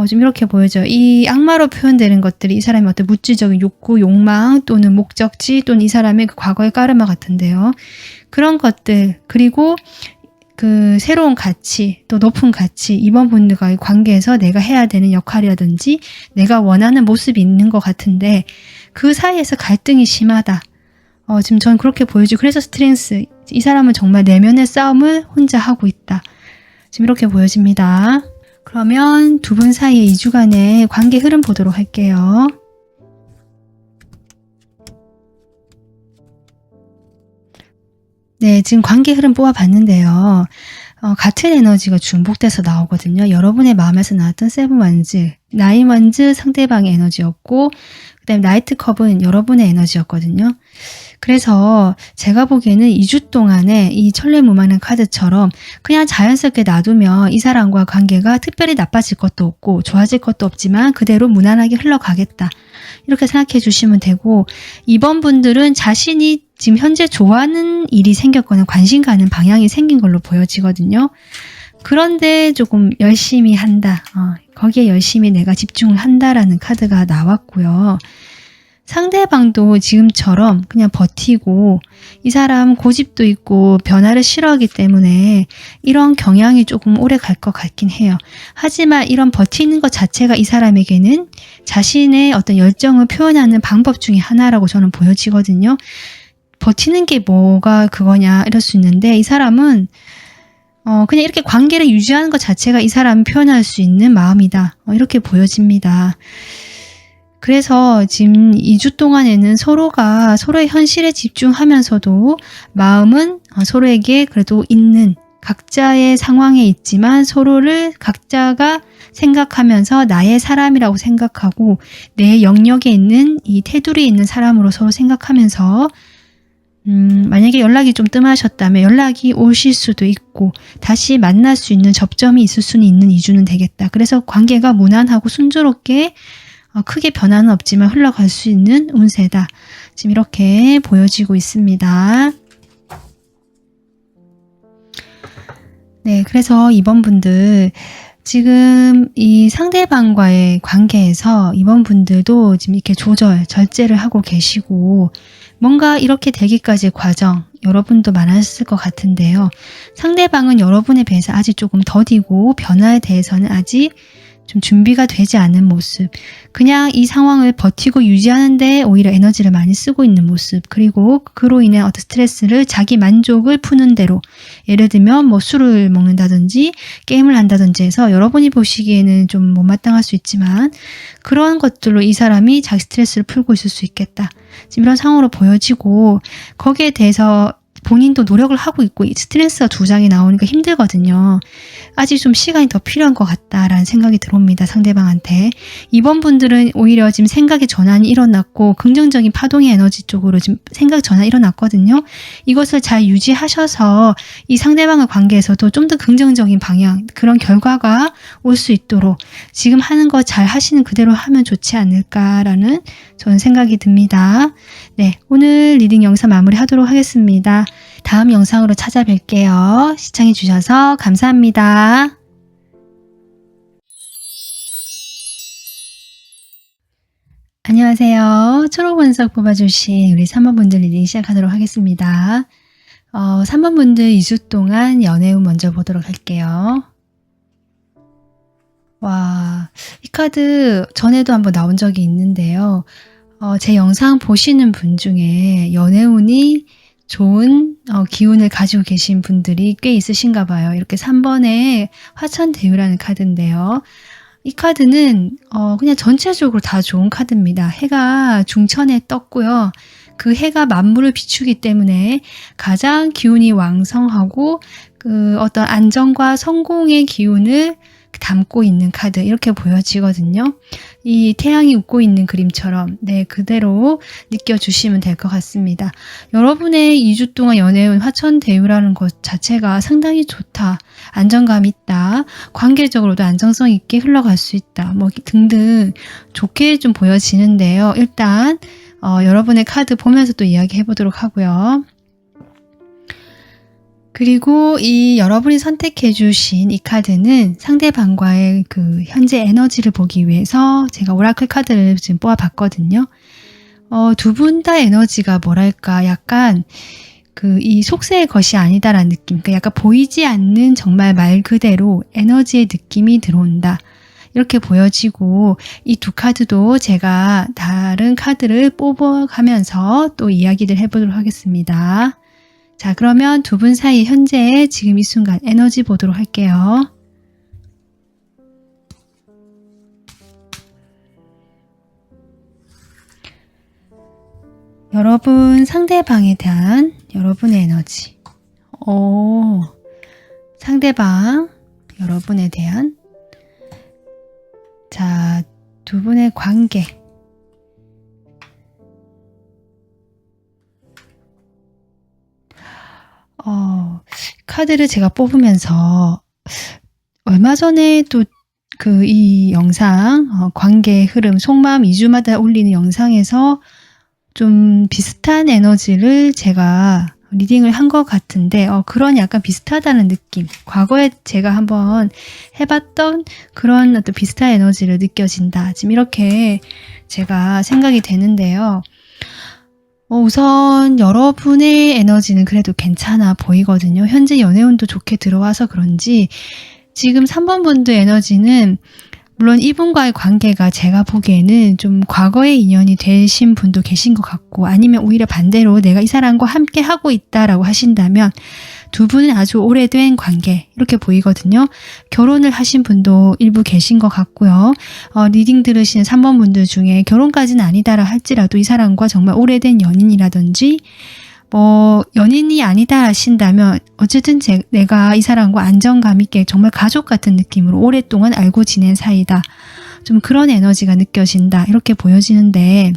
좀 이렇게 보여져요. 이 악마로 표현되는 것들이 이 사람의 어떤 물질적인 욕구, 욕망 또는 목적지 또는 이 사람의 그 과거의 까르마 같은데요. 그런 것들 그리고 그 새로운 가치 또 높은 가치 이번 분들과의 관계에서 내가 해야 되는 역할이라든지 내가 원하는 모습이 있는 것 같은데 그 사이에서 갈등이 심하다. 지금 저는 그렇게 보여지고 그래서 스트레스 이 사람은 정말 내면의 싸움을 혼자 하고 있다. 지금 이렇게 보여집니다. 그러면 두 분 사이의 2주간의 관계 흐름 보도록 할게요. 네, 지금 관계 흐름 뽑아봤는데요. 같은 에너지가 중복돼서 나오거든요. 여러분의 마음에서 나왔던 세븐 원즈, 나인 원즈 상대방의 에너지였고 그 다음에 나이트 컵은 여러분의 에너지였거든요. 그래서 제가 보기에는 2주 동안에 이 천례무망한 카드처럼 그냥 자연스럽게 놔두면 이 사람과 관계가 특별히 나빠질 것도 없고 좋아질 것도 없지만 그대로 무난하게 흘러가겠다. 이렇게 생각해 주시면 되고 이번 분들은 자신이 지금 현재 좋아하는 일이 생겼거나 관심 가는 방향이 생긴 걸로 보여지거든요. 그런데 조금 열심히 한다. 거기에 열심히 내가 집중을 한다라는 카드가 나왔고요. 상대방도 지금처럼 그냥 버티고 이 사람 고집도 있고 변화를 싫어하기 때문에 이런 경향이 조금 오래 갈 것 같긴 해요. 하지만 이런 버티는 것 자체가 이 사람에게는 자신의 어떤 열정을 표현하는 방법 중에 하나라고 저는 보여지거든요. 버티는 게 뭐가 그거냐 이럴 수 있는데 이 사람은 그냥 이렇게 관계를 유지하는 것 자체가 이 사람이 표현할 수 있는 마음이다. 이렇게 보여집니다. 그래서 지금 2주 동안에는 서로가 서로의 현실에 집중하면서도 마음은 서로에게 그래도 있는 각자의 상황에 있지만 서로를 각자가 생각하면서 나의 사람이라고 생각하고 내 영역에 있는 이 테두리에 있는 사람으로 서로 생각하면서 만약에 연락이 좀 뜸하셨다면 연락이 오실 수도 있고 다시 만날 수 있는 접점이 있을 수는 있는 2주는 되겠다. 그래서 관계가 무난하고 순조롭게 크게 변화는 없지만 흘러갈 수 있는 운세다. 지금 이렇게 보여지고 있습니다. 네, 그래서 이번 분들 지금 이 상대방과의 관계에서 이번 분들도 지금 이렇게 절제를 하고 계시고 뭔가 이렇게 되기까지의 과정 여러분도 많았을 것 같은데요. 상대방은 여러분에 비해서 아직 조금 더디고 변화에 대해서는 아직 좀 준비가 되지 않은 모습, 그냥 이 상황을 버티고 유지하는데 오히려 에너지를 많이 쓰고 있는 모습, 그리고 그로 인해 어떤 스트레스를 자기 만족을 푸는 대로, 예를 들면 뭐 술을 먹는다든지 게임을 한다든지 해서 여러분이 보시기에는 좀 못마땅할 수 있지만 그러한 것들로 이 사람이 자기 스트레스를 풀고 있을 수 있겠다. 지금 이런 상황으로 보여지고 거기에 대해서 본인도 노력을 하고 있고 스트레스가 두 장이 나오니까 힘들거든요. 아직 좀 시간이 더 필요한 것 같다라는 생각이 들어옵니다. 상대방한테. 이번 분들은 오히려 지금 생각의 전환이 일어났고 긍정적인 파동의 에너지 쪽으로 지금 생각 전환이 일어났거든요. 이것을 잘 유지하셔서 이 상대방의 관계에서도 좀 더 긍정적인 방향, 그런 결과가 올 수 있도록 지금 하는 거 잘 하시는 그대로 하면 좋지 않을까라는 저는 생각이 듭니다. 네, 오늘 리딩 영상 마무리하도록 하겠습니다. 다음 영상으로 찾아뵐게요. 시청해주셔서 감사합니다. 안녕하세요. 초록 분석 뽑아주신 우리 3번 분들 리딩 시작하도록 하겠습니다. 3번 분들 2주 동안 연애운 먼저 보도록 할게요. 와, 이 카드 전에도 한번 나온 적이 있는데요. 제 영상 보시는 분 중에 연애운이 좋은 기운을 가지고 계신 분들이 꽤 있으신가 봐요. 이렇게 3번에 화천대유라는 카드인데요. 이 카드는 그냥 전체적으로 다 좋은 카드입니다. 해가 중천에 떴고요. 그 해가 만물을 비추기 때문에 가장 기운이 왕성하고 그 어떤 안정과 성공의 기운을 담고 있는 카드, 이렇게 보여지거든요. 이 태양이 웃고 있는 그림처럼 그대로 느껴주시면 될 것 같습니다. 여러분의 2주 동안 연애운 화천대유라는 것 자체가 상당히 좋다, 안정감 있다, 관계적으로도 안정성 있게 흘러갈 수 있다, 뭐 등등 좋게 좀 보여지는데요. 일단 여러분의 카드 보면서 또 이야기해 보도록 하고요. 그리고 이 여러분이 선택해 주신 이 카드는 상대방과의 그 현재 에너지를 보기 위해서 제가 오라클 카드를 지금 뽑아 봤거든요. 두 분 다 에너지가 뭐랄까 약간 이 속세의 것이 아니다라는 느낌, 그러니까 약간 보이지 않는 정말 말 그대로 에너지의 느낌이 들어온다, 이렇게 보여지고, 이 두 카드도 제가 다른 카드를 뽑아가면서 또 이야기를 해보도록 하겠습니다. 자, 그러면 두 분 사이 현재 지금 이 순간 에너지 보도록 할게요. 여러분 상대방에 대한 여러분의 에너지. 상대방 여러분에 대한, 자, 두 분의 관계. 카드를 제가 뽑으면서 얼마 전에 또 이 영상 관계 흐름 속마음 2주마다 올리는 영상에서 좀 비슷한 에너지를 제가 리딩을 한 것 같은데 그런 약간 비슷하다는 느낌, 과거에 제가 한번 해봤던 그런 어떤 비슷한 에너지를 느껴진다, 지금 이렇게 제가 생각이 되는데요. 우선 여러분의 에너지는 그래도 괜찮아 보이거든요. 현재 연애운도 좋게 들어와서 그런지 지금 3번 분들 에너지는, 물론 이분과의 관계가 제가 보기에는 좀 과거의 인연이 되신 분도 계신 것 같고, 아니면 오히려 반대로 내가 이 사람과 함께 하고 있다라고 하신다면 두 분은 아주 오래된 관계, 이렇게 보이거든요. 결혼을 하신 분도 일부 계신 것 같고요. 리딩 들으시는 3번 분들 중에 결혼까지는 아니다라 할지라도 이 사람과 정말 오래된 연인이라든지 연인이 아니다 하신다면 어쨌든 내가 이 사람과 안정감 있게 정말 가족 같은 느낌으로 오랫동안 알고 지낸 사이다, 좀 그런 에너지가 느껴진다, 이렇게 보여지는데,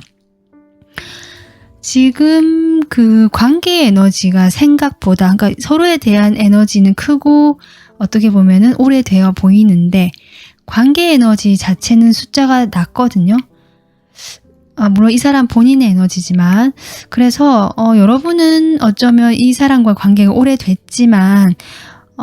지금 그 관계의 에너지가 생각보다, 그러니까 서로에 대한 에너지는 크고 어떻게 보면은 오래되어 보이는데 관계 에너지 자체는 숫자가 낮거든요. 물론 이 사람 본인의 에너지지만, 그래서 여러분은 어쩌면 이 사람과 관계가 오래됐지만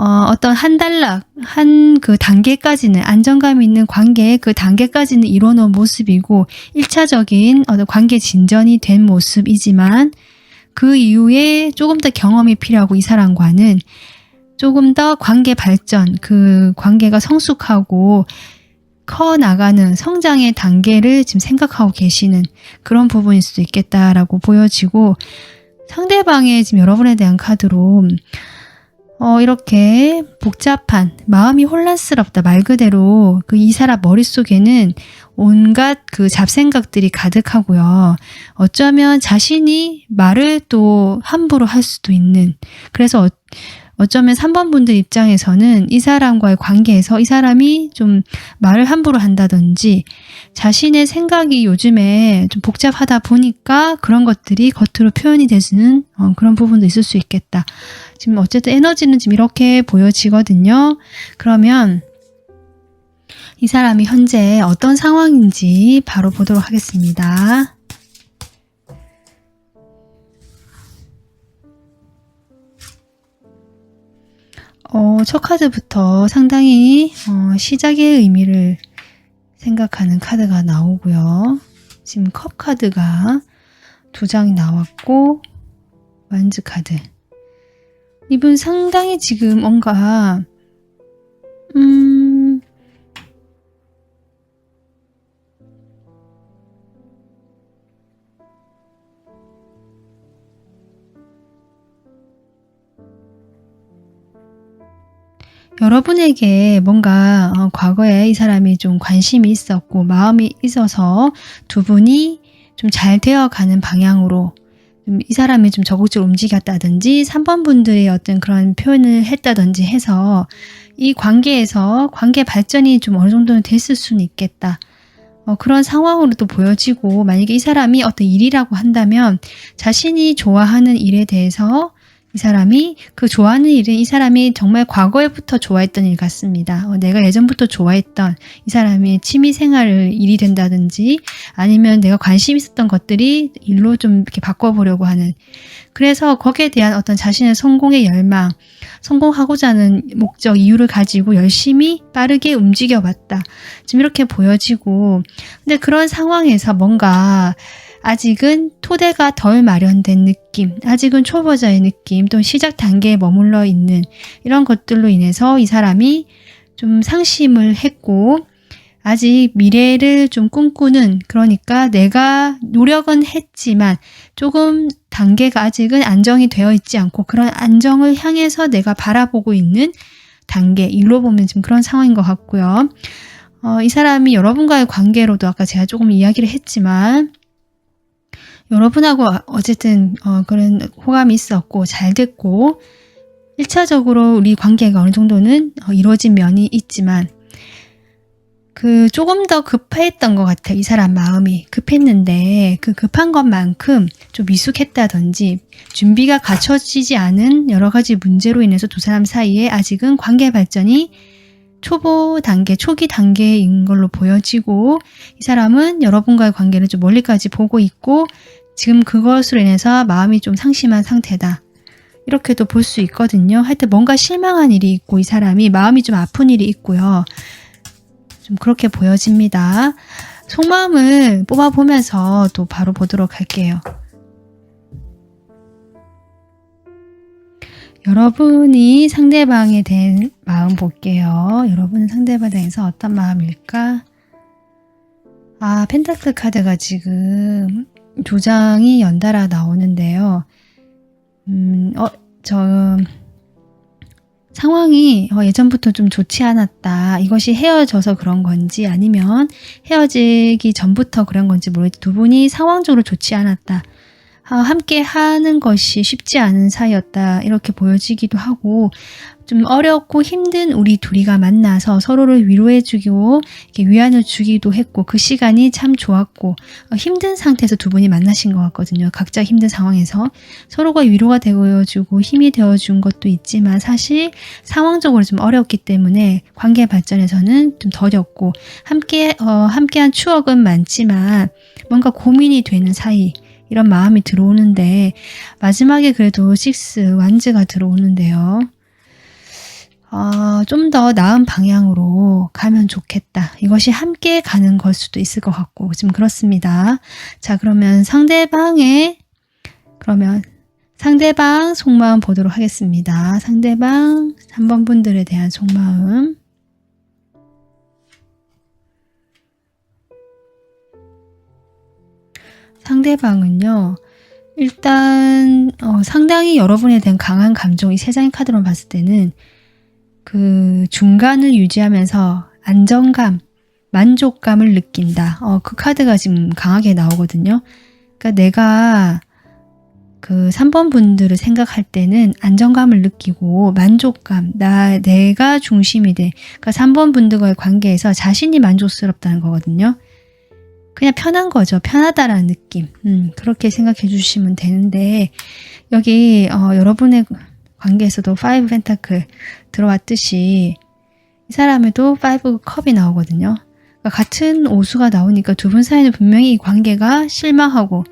어떤 한 단락, 한 그 단계까지는, 안정감 있는 관계의 그 단계까지는 이뤄놓은 모습이고, 1차적인 어떤 관계 진전이 된 모습이지만, 그 이후에 조금 더 경험이 필요하고 이 사람과는 조금 더 관계 발전, 그 관계가 성숙하고 커 나가는 성장의 단계를 지금 생각하고 계시는 그런 부분일 수도 있겠다라고 보여지고, 상대방의 지금 여러분에 대한 카드로 이렇게 복잡한, 마음이 혼란스럽다, 말 그대로 그 이 사람 머릿속에는 온갖 그 잡생각들이 가득하고요. 어쩌면 자신이 말을 또 함부로 할 수도 있는, 그래서 어쩌면 3번 분들 입장에서는 이 사람과의 관계에서 이 사람이 좀 말을 함부로 한다든지 자신의 생각이 요즘에 좀 복잡하다 보니까 그런 것들이 겉으로 표현이 되는 그런 부분도 있을 수 있겠다. 지금 어쨌든 에너지는 지금 이렇게 보여지거든요. 그러면 이 사람이 현재 어떤 상황인지 바로 보도록 하겠습니다. 첫 카드부터 상당히 시작의 의미를 생각하는 카드가 나오고요. 지금 컵 카드가 2장이 나왔고, 완즈 카드. 이분 상당히 지금 뭔가 여러분에게 뭔가 과거에 이 사람이 좀 관심이 있었고 마음이 있어서 두 분이 좀 잘 되어가는 방향으로 좀 이 사람이 좀 적극적으로 움직였다든지 3번 분들의 어떤 그런 표현을 했다든지 해서 이 관계에서 관계 발전이 좀 어느 정도는 됐을 수는 있겠다. 그런 상황으로 또 보여지고, 만약에 이 사람이 어떤 일이라고 한다면 자신이 좋아하는 일에 대해서 이 사람이 그 좋아하는 일은 이 사람이 정말 과거에부터 좋아했던 일 같습니다. 내가 예전부터 좋아했던 이 사람의 취미생활 일이 된다든지 아니면 내가 관심 있었던 것들이 일로 좀 이렇게 바꿔보려고 하는, 그래서 거기에 대한 어떤 자신의 성공의 열망, 성공하고자 하는 목적, 이유를 가지고 열심히 빠르게 움직여봤다. 지금 이렇게 보여지고, 근데 그런 상황에서 뭔가 아직은 토대가 덜 마련된 느낌, 아직은 초보자의 느낌, 또 시작 단계에 머물러 있는 이런 것들로 인해서 이 사람이 좀 상심을 했고, 아직 미래를 좀 꿈꾸는, 그러니까 내가 노력은 했지만 조금 단계가 아직은 안정이 되어 있지 않고 그런 안정을 향해서 내가 바라보고 있는 단계, 일로 보면 지금 그런 상황인 것 같고요. 이 사람이 여러분과의 관계로도 아까 제가 조금 이야기를 했지만 여러분하고 어쨌든 그런 호감이 있었고 잘 됐고 1차적으로 우리 관계가 어느 정도는 이루어진 면이 있지만 그 조금 더 급했던 것 같아요. 이 사람 마음이 급했는데 그 급한 것만큼 좀 미숙했다든지 준비가 갖춰지지 않은 여러 가지 문제로 인해서 두 사람 사이에 아직은 관계 발전이 초보 단계, 초기 단계인 걸로 보여지고, 이 사람은 여러분과의 관계를 좀 멀리까지 보고 있고 지금 그것으로 인해서 마음이 좀 상심한 상태다. 이렇게도 볼 수 있거든요. 하여튼 뭔가 실망한 일이 있고 이 사람이 마음이 좀 아픈 일이 있고요. 좀 그렇게 보여집니다. 속마음을 뽑아보면서 또 바로 보도록 할게요. 여러분이 상대방에 대한 마음 볼게요. 여러분은 상대방에 대해서 어떤 마음일까? 펜타클 카드가 지금 2장이 연달아 나오는데요. 상황이 예전부터 좀 좋지 않았다. 이것이 헤어져서 그런 건지 아니면 헤어지기 전부터 그런 건지 모르겠지만 두 분이 상황적으로 좋지 않았다. 함께 하는 것이 쉽지 않은 사이였다. 이렇게 보여지기도 하고 좀 어렵고 힘든 우리 둘이가 만나서 서로를 위로해주고 이렇게 위안을 주기도 했고 그 시간이 참 좋았고 힘든 상태에서 두 분이 만나신 것 같거든요. 각자 힘든 상황에서 서로가 위로가 되어주고 힘이 되어준 것도 있지만 사실 상황적으로 좀 어렵기 때문에 관계 발전에서는 좀 더뎠고 함께한 추억은 많지만 뭔가 고민이 되는 사이 이런 마음이 들어오는데 마지막에 그래도 6 완즈가 들어오는데요. 좀 더 나은 방향으로 가면 좋겠다. 이것이 함께 가는 걸 수도 있을 것 같고 좀 그렇습니다. 자, 그러면 상대방 속마음 보도록 하겠습니다. 상대방 3번 분들에 대한 속마음. 상대방은요. 일단 상당히 여러분에 대한 강한 감정, 이 3장의 카드로 봤을 때는 그 중간을 유지하면서 안정감, 만족감을 느낀다. 그 카드가 지금 강하게 나오거든요. 그러니까 내가 그 3번 분들을 생각할 때는 안정감을 느끼고 만족감, 내가 중심이 돼. 그러니까 3번 분들과의 관계에서 자신이 만족스럽다는 거거든요. 그냥 편한 거죠. 편하다라는 느낌. 그렇게 생각해 주시면 되는데, 여기 여러분의 관계에서도 5 펜타클 들어왔듯이 이 사람에도 5 컵이 나오거든요. 그러니까 같은 오수가 나오니까 두 분 사이는 분명히 이 관계가 실망하고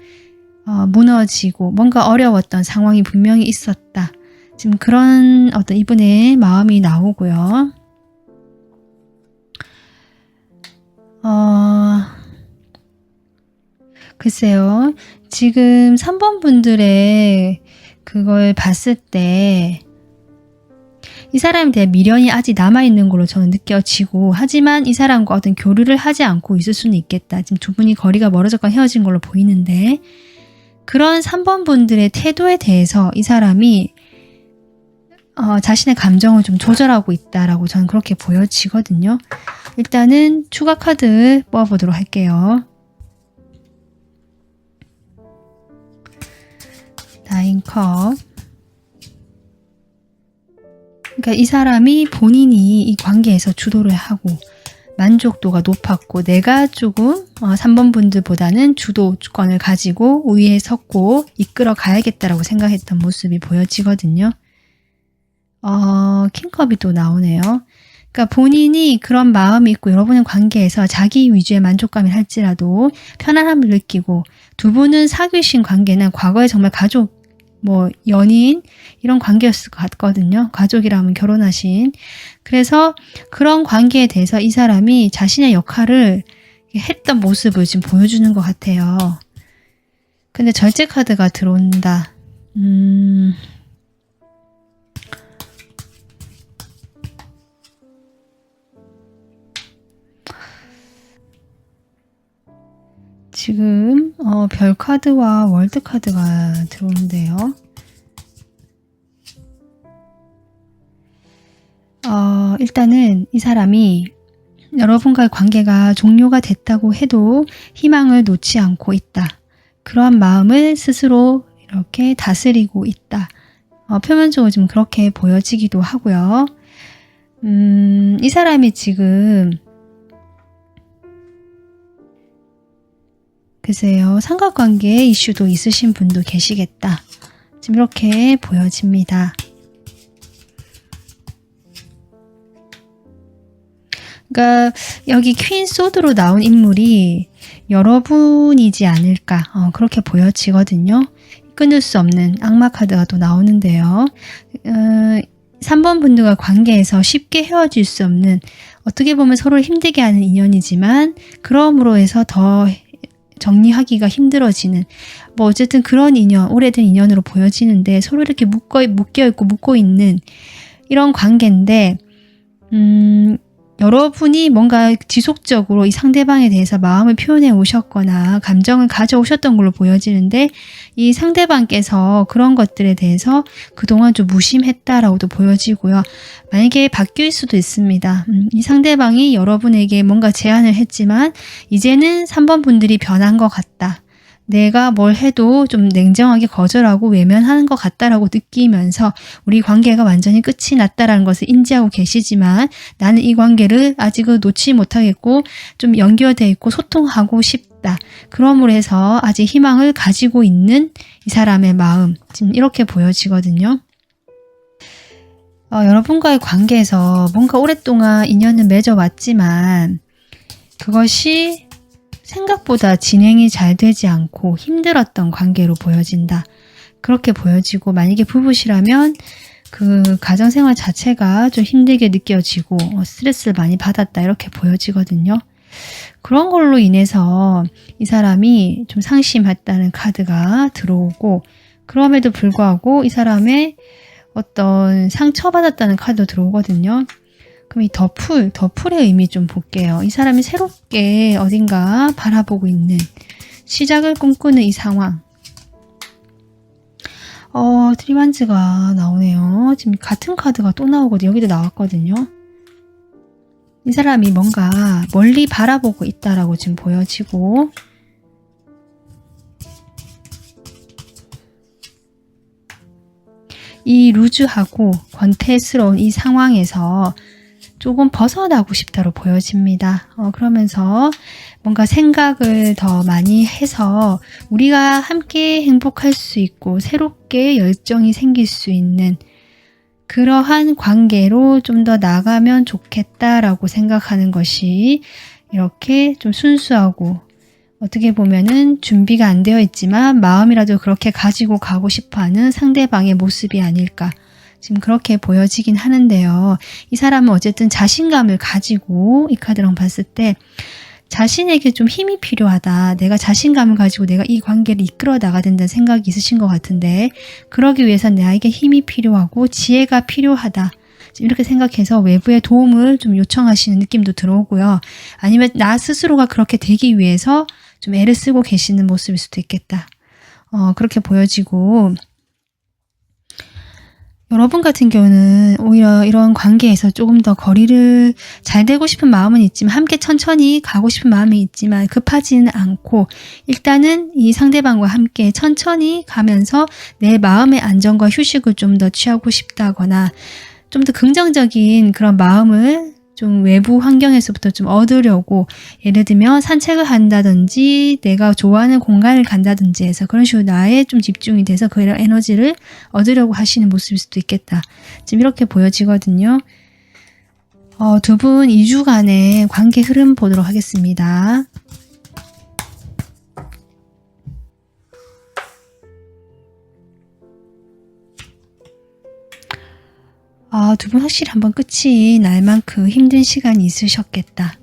무너지고 뭔가 어려웠던 상황이 분명히 있었다. 지금 그런 어떤 이분의 마음이 나오고요. 글쎄요. 지금 3번 분들의 그걸 봤을 때 이 사람에 대한 미련이 아직 남아있는 걸로 저는 느껴지고, 하지만 이 사람과 어떤 교류를 하지 않고 있을 수는 있겠다. 지금 두 분이 거리가 멀어졌거나 헤어진 걸로 보이는데, 그런 3번 분들의 태도에 대해서 이 사람이 자신의 감정을 좀 조절하고 있다라고 저는 그렇게 보여지거든요. 일단은 추가 카드 뽑아보도록 할게요. 9컵. 그러니까 이 사람이 본인이 이 관계에서 주도를 하고 만족도가 높았고, 내가 조금 3번 분들보다는 주도권을 가지고 우위에 섰고 이끌어 가야겠다라고 생각했던 모습이 보여지거든요. 킹컵이 또 나오네요. 그러니까 본인이 그런 마음이 있고 여러분의 관계에서 자기 위주의 만족감이 할지라도 편안함을 느끼고, 두 분은 사귀신 관계는 과거에 정말 가족, 연인 이런 관계였을 것 같거든요. 가족이라면 결혼하신. 그래서 그런 관계에 대해서 이 사람이 자신의 역할을 했던 모습을 지금 보여주는 것 같아요. 근데 절제 카드가 들어온다. 지금 별 카드와 월드 카드가 들어오는데요. 일단은 이 사람이 여러분과의 관계가 종료가 됐다고 해도 희망을 놓지 않고 있다. 그러한 마음을 스스로 이렇게 다스리고 있다. 표면적으로 좀 그렇게 보여지기도 하고요. 이 사람이 지금 글쎄요, 삼각관계 이슈도 있으신 분도 계시겠다. 지금 이렇게 보여집니다. 그러니까 여기 퀸 소드로 나온 인물이 여러분이지 않을까, 그렇게 보여지거든요. 끊을 수 없는 악마 카드가 또 나오는데요. 3번 분들과 관계에서 쉽게 헤어질 수 없는, 어떻게 보면 서로를 힘들게 하는 인연이지만 그럼으로 해서 더 정리하기가 힘들어지는, 어쨌든 그런 인연, 오래된 인연으로 보여지는데 서로 이렇게 묶여있고 묶고 있는 이런 관계인데, 여러분이 뭔가 지속적으로 이 상대방에 대해서 마음을 표현해 오셨거나 감정을 가져오셨던 걸로 보여지는데, 이 상대방께서 그런 것들에 대해서 그동안 좀 무심했다라고도 보여지고요. 만약에 바뀔 수도 있습니다. 이 상대방이 여러분에게 뭔가 제안을 했지만 이제는 3번 분들이 변한 것 같다. 내가 뭘 해도 좀 냉정하게 거절하고 외면하는 것 같다라고 느끼면서 우리 관계가 완전히 끝이 났다라는 것을 인지하고 계시지만, 나는 이 관계를 아직은 놓지 못하겠고 좀 연결되어 있고 소통하고 싶다. 그러므로 해서 아직 희망을 가지고 있는 이 사람의 마음, 지금 이렇게 보여지거든요. 여러분과의 관계에서 뭔가 오랫동안 인연을 맺어왔지만 그것이 생각보다 진행이 잘 되지 않고 힘들었던 관계로 보여진다. 그렇게 보여지고, 만약에 부부시라면 그 가정생활 자체가 좀 힘들게 느껴지고 스트레스를 많이 받았다 이렇게 보여지거든요. 그런 걸로 인해서 이 사람이 좀 상심했다는 카드가 들어오고, 그럼에도 불구하고 이 사람의 어떤 상처받았다는 카드도 들어오거든요. 그럼 이 더풀의 의미 좀 볼게요. 이 사람이 새롭게 어딘가 바라보고 있는, 시작을 꿈꾸는 이 상황. 트리만즈가 나오네요. 지금 같은 카드가 또 나오거든요. 여기도 나왔거든요. 이 사람이 뭔가 멀리 바라보고 있다라고 지금 보여지고, 이 루즈하고 권태스러운 이 상황에서 조금 벗어나고 싶다로 보여집니다. 그러면서 뭔가 생각을 더 많이 해서 우리가 함께 행복할 수 있고 새롭게 열정이 생길 수 있는 그러한 관계로 좀 더 나가면 좋겠다라고 생각하는 것이 이렇게 좀 순수하고, 어떻게 보면은 준비가 안 되어 있지만 마음이라도 그렇게 가지고 가고 싶어하는 상대방의 모습이 아닐까, 지금 그렇게 보여지긴 하는데요. 이 사람은 어쨌든 자신감을 가지고 이 카드랑 봤을 때 자신에게 좀 힘이 필요하다, 내가 자신감을 가지고 내가 이 관계를 이끌어 나가야 된다는 생각이 있으신 것 같은데, 그러기 위해서 나에게 힘이 필요하고 지혜가 필요하다, 이렇게 생각해서 외부의 도움을 좀 요청하시는 느낌도 들어오고요. 아니면 나 스스로가 그렇게 되기 위해서 좀 애를 쓰고 계시는 모습일 수도 있겠다. 그렇게 보여지고, 여러분 같은 경우는 오히려 이런 관계에서 조금 더 거리를, 잘 되고 싶은 마음은 있지만 함께 천천히 가고 싶은 마음이 있지만 급하지는 않고 일단은 이 상대방과 함께 천천히 가면서 내 마음의 안정과 휴식을 좀 더 취하고 싶다거나 좀 더 긍정적인 그런 마음을 좀 외부 환경에서부터 좀 얻으려고, 예를 들면 산책을 한다든지 내가 좋아하는 공간을 간다든지 해서 그런 식으로 나에 좀 집중이 돼서 그 에너지를 얻으려고 하시는 모습일 수도 있겠다. 지금 이렇게 보여지거든요. 두 분 2주간의 관계 흐름 보도록 하겠습니다. 두 분 확실히 한번 끝이 날 만큼 힘든 시간이 있으셨겠다.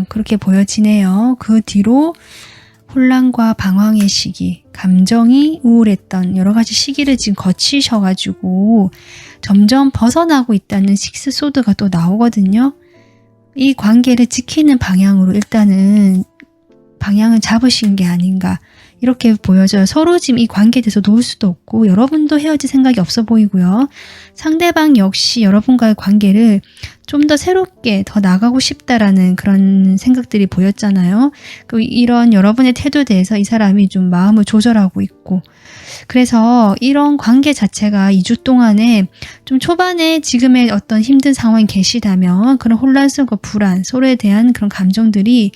그렇게 보여지네요. 그 뒤로 혼란과 방황의 시기, 감정이 우울했던 여러 가지 시기를 지금 거치셔가지고 점점 벗어나고 있다는 식스 소드가 또 나오거든요. 이 관계를 지키는 방향으로 일단은 방향을 잡으신 게 아닌가, 이렇게 보여져요. 서로 지금 이 관계에 대해서 놓을 수도 없고 여러분도 헤어질 생각이 없어 보이고요. 상대방 역시 여러분과의 관계를 좀 더 새롭게 더 나가고 싶다라는 그런 생각들이 보였잖아요. 이런 여러분의 태도에 대해서 이 사람이 좀 마음을 조절하고 있고, 그래서 이런 관계 자체가 2주 동안에 좀 초반에 지금의 어떤 힘든 상황에 계시다면 그런 혼란스러움과 불안, 서로에 대한 그런 감정들이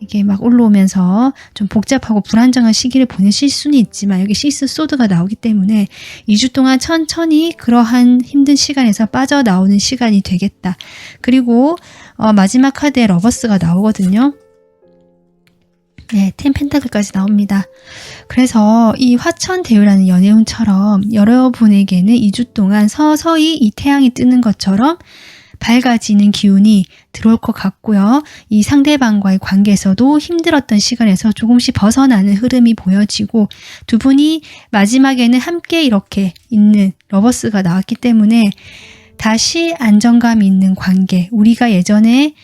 이게 막 올라오면서 좀 복잡하고 불안정한 시기를 보내실 수는 있지만 여기 시스 소드가 나오기 때문에 2주 동안 천천히 그러한 힘든 시간에서 빠져나오는 시간이 되겠다. 그리고 마지막 카드에 러버스가 나오거든요. 네, 10 펜타클까지 나옵니다. 그래서 이 화천대유라는 연애운처럼 여러분에게는 2주 동안 서서히 이 태양이 뜨는 것처럼 밝아지는 기운이 들어올 것 같고요. 이 상대방과의 관계에서도 힘들었던 시간에서 조금씩 벗어나는 흐름이 보여지고, 두 분이 마지막에는 함께 이렇게 있는 러버스가 나왔기 때문에 다시 안정감 있는 관계, 우리가 예전에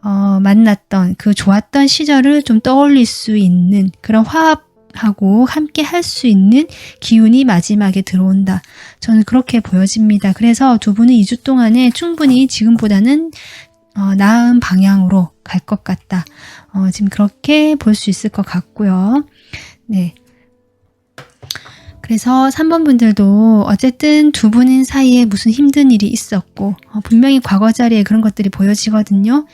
만났던 그 좋았던 시절을 좀 떠올릴 수 있는 그런 화합하고 함께 할 수 있는 기운이 마지막에 들어온다. 저는 그렇게 보여집니다. 그래서 두 분은 2주 동안에 충분히 지금보다는 나은 방향으로 갈 것 같다. 지금 그렇게 볼 수 있을 것 같고요. 네. 그래서 3번 분들도 어쨌든 두 분 사이에 무슨 힘든 일이 있었고 분명히 과거 자리에 그런 것들이 보여지거든요.